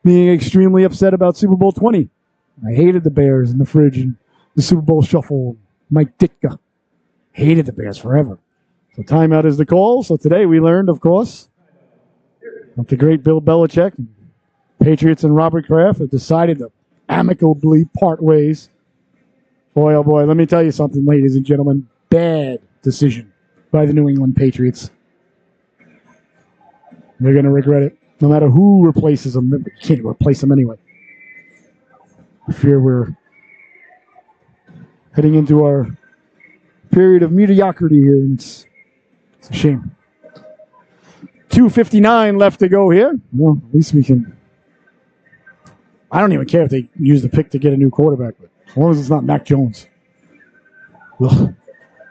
being extremely upset about Super Bowl 20. I hated the Bears in the fridge and the Super Bowl shuffle. Mike Ditka. Hated the Bears forever. So timeout is the call. So today we learned, of course, that the great Bill Belichick, Patriots and Robert Kraft have decided to amicably part ways. Boy, oh boy, let me tell you something, ladies and gentlemen. Bad decision by the New England Patriots. They're going to regret it. No matter who replaces them, they can't replace them anyway. I fear we're heading into our period of mediocrity here, and it's a shame. 2:59 left to go here. Well, at least we can. I don't even care if they use the pick to get a new quarterback, but as long as it's not Mac Jones. Well,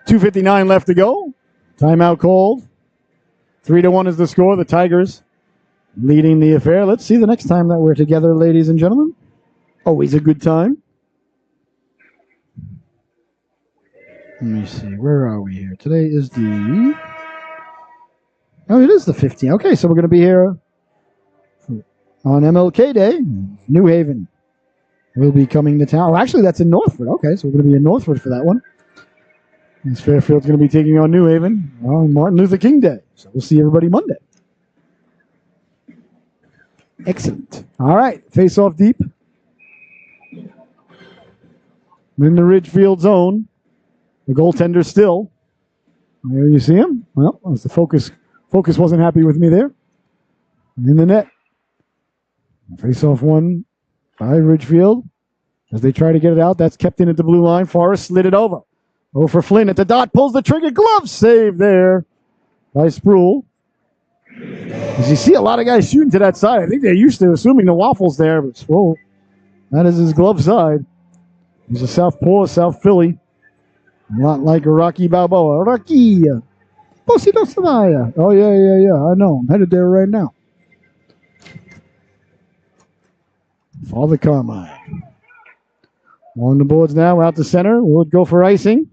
2:59 left to go. Timeout called. 3-1 is the score. The Tigers leading the affair. Let's see the next time that we're together, ladies and gentlemen. Always a good time. Let me see. Where are we here? Today is the... Oh, it is the 15th. Okay, so we're going to be here on MLK Day. New Haven will be coming to town. Oh, actually, that's in Northford. Okay, so we're going to be in Northford for that one. And Fairfield's going to be taking on New Haven on Martin Luther King Day. So we'll see everybody Monday. Excellent. All right, face off deep. In the Ridgefield zone. The goaltender still. There you see him. Well, that was the focus. Focus wasn't happy with me there. In the net. Face off one by Ridgefield. As they try to get it out, that's kept in at the blue line. Forrest slid it over. Oh, for Flynn at the dot, pulls the trigger. Glove save there by Sproul. As you see a lot of guys shooting to that side. I think they're used to assuming the waffle's there, but Sproul, that is his glove side. He's a southpaw, South Philly. A lot like Rocky Balboa. Rocky. Posito Savaya. Oh, yeah. I know. I'm headed there right now. Father Carmine. On the boards now, out to center. Will it go for icing?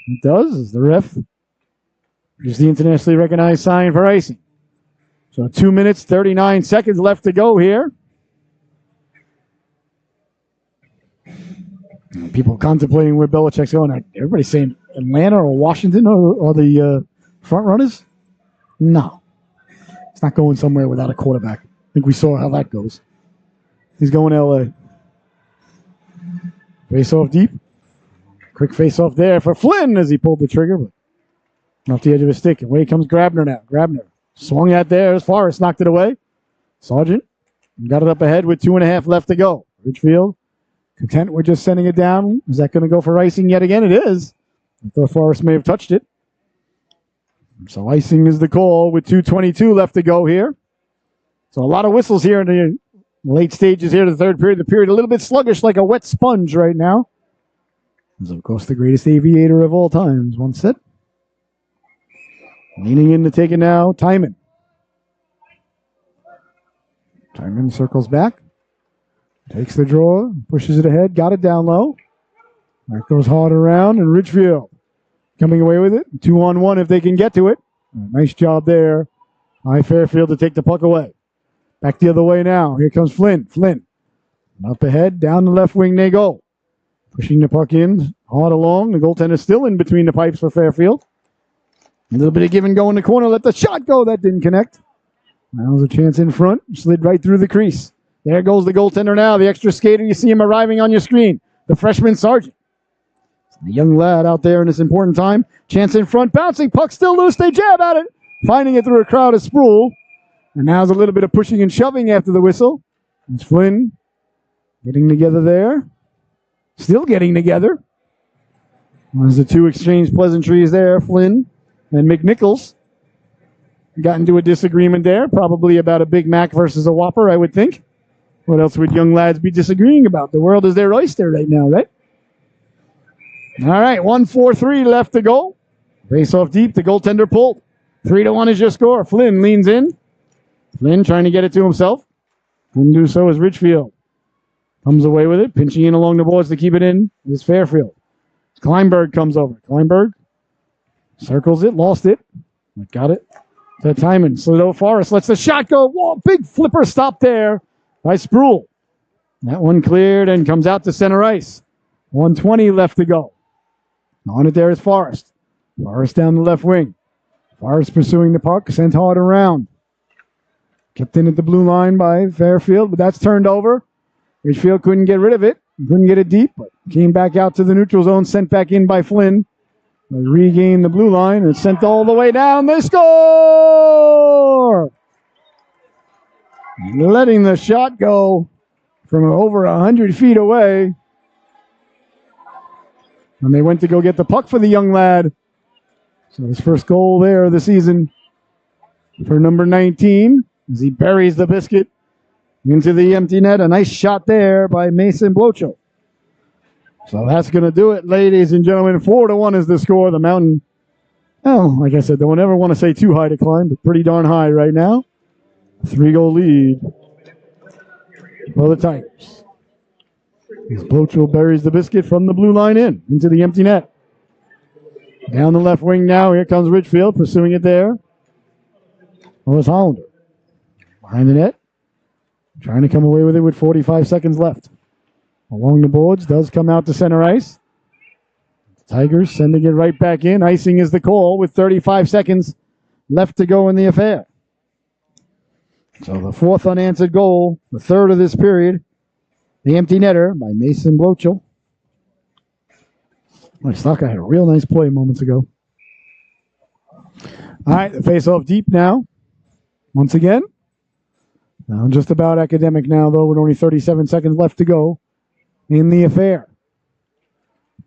It does, as the ref gives the internationally recognized sign for icing. So 2 minutes, 39 seconds left to go here. People contemplating where Belichick's going. Everybody's saying Atlanta or Washington or the front runners. No. It's not going somewhere without a quarterback. I think we saw how that goes. He's going to L.A. Face off deep. Quick face off there for Flynn as he pulled the trigger, but off the edge of his stick. Away comes Grabner now. Grabner swung at there as Forrest knocked it away. Sargent got it up ahead with 2.5 left to go. Ridgefield content with just sending it down. Is that going to go for icing yet again? It is. I thought Forrest may have touched it. So icing is the call with 2:22 left to go here. So a lot of whistles here in the late stages here of the third period. The period a little bit sluggish like a wet sponge right now. As of course the greatest aviator of all times once said. Leaning in to take it now, Timon. Timon circles back. Takes the draw, pushes it ahead, got it down low. That goes hard around, and Ridgefield coming away with it. 2-on-1 if they can get to it. Nice job there by Fairfield to take the puck away. Back the other way now. Here comes Flynn. Flynn up ahead, down the left wing they go. Pushing the puck in, hard along. The goaltender still in between the pipes for Fairfield. A little bit of give and go in the corner. Let the shot go. That didn't connect. Now there's a chance in front. Slid right through the crease. There goes the goaltender now. The extra skater. You see him arriving on your screen. The freshman Sargent. The young lad out there in this important time. Chance in front. Bouncing. Puck still loose. They jab at it. Finding it through a crowd of Sproul. And now there's a little bit of pushing and shoving after the whistle. It's Flynn getting together there. Still getting together. There's the two exchange pleasantries there. Flynn and McNichols got into a disagreement there. Probably about a Big Mac versus a Whopper, I would think. What else would young lads be disagreeing about? The world is their oyster right now, right? All right, 1-4-3 left to go. Face off deep. The goaltender pulled. 3-1 is your score. Flynn leans in. Flynn trying to get it to himself. Couldn't do so as Ridgefield comes away with it, pinching in along the boards to keep it in is Fairfield. Kleinberg comes over. Kleinberg circles it, lost it. Got it. To Timon. Slid over Forrest. Lets the shot go. Whoa, big flipper stop there by Sproul. That one cleared and comes out to center ice. 1:20 left to go. On it there is Forrest. Forrest down the left wing. Forrest pursuing the puck, sent hard around. Kept in at the blue line by Fairfield, but that's turned over. Ridgefield couldn't get rid of it. Couldn't get it deep, but came back out to the neutral zone, sent back in by Flynn. They regained the blue line and sent all the way down. They score! Letting the shot go from over 100 feet away. And they went to go get the puck for the young lad. So his first goal there of the season for number 19 as he buries the biscuit into the empty net. A nice shot there by Mason Blocho. So that's going to do it, ladies and gentlemen. 4-1 is the score. The Mountain, well, like I said, don't ever want to say too high to climb, but pretty darn high right now. 3-goal lead for the Tigers. As Blocho buries the biscuit from the blue line into the empty net. Down the left wing now. Here comes Ridgefield pursuing it there. Oh, it's Hollander. Behind the net. Trying to come away with it with 45 seconds left. Along the boards. Does come out to center ice. The Tigers sending it right back in. Icing is the call with 35 seconds left to go in the affair. So the fourth unanswered goal, the third of this period. The empty netter by Mason Blocho. I thought I had a real nice play moments ago. All right, the face-off deep now. Once again. Now just about academic now, though, with only 37 seconds left to go in the affair.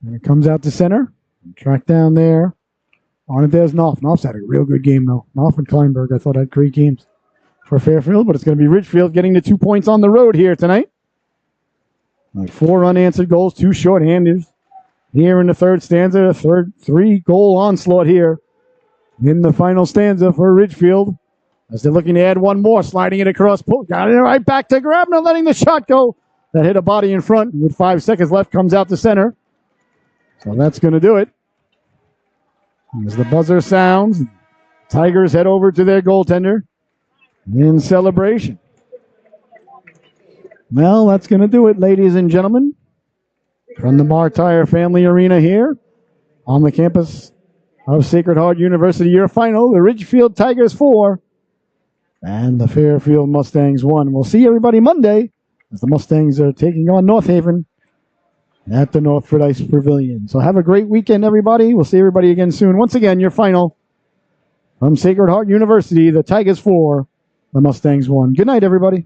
And it comes out to center. Track down there. On it, there's Knopf. Knopf's had a real good game, though. Knopf and Kleinberg, I thought, had great games for Fairfield, but it's going to be Ridgefield getting the 2 points on the road here tonight. Like 4 unanswered goals, 2 shorthanders. Here in the third stanza, a third 3-goal onslaught here in the final stanza for Ridgefield. As they're looking to add one more, sliding it across. Got it right back to Grabner, letting the shot go. That hit a body in front with 5 seconds left, comes out to center. So that's going to do it. As the buzzer sounds, Tigers head over to their goaltender in celebration. Well, that's going to do it, ladies and gentlemen. From the Mar Tire Family Arena here on the campus of Sacred Heart University, your final, the Ridgefield Tigers 4 and the Fairfield Mustangs 1. We'll see everybody Monday as the Mustangs are taking on North Haven at the Northford Ice Pavilion. So have a great weekend, everybody. We'll see everybody again soon. Once again, your final from Sacred Heart University, the Tigers 4, the Mustangs 1. Good night, everybody.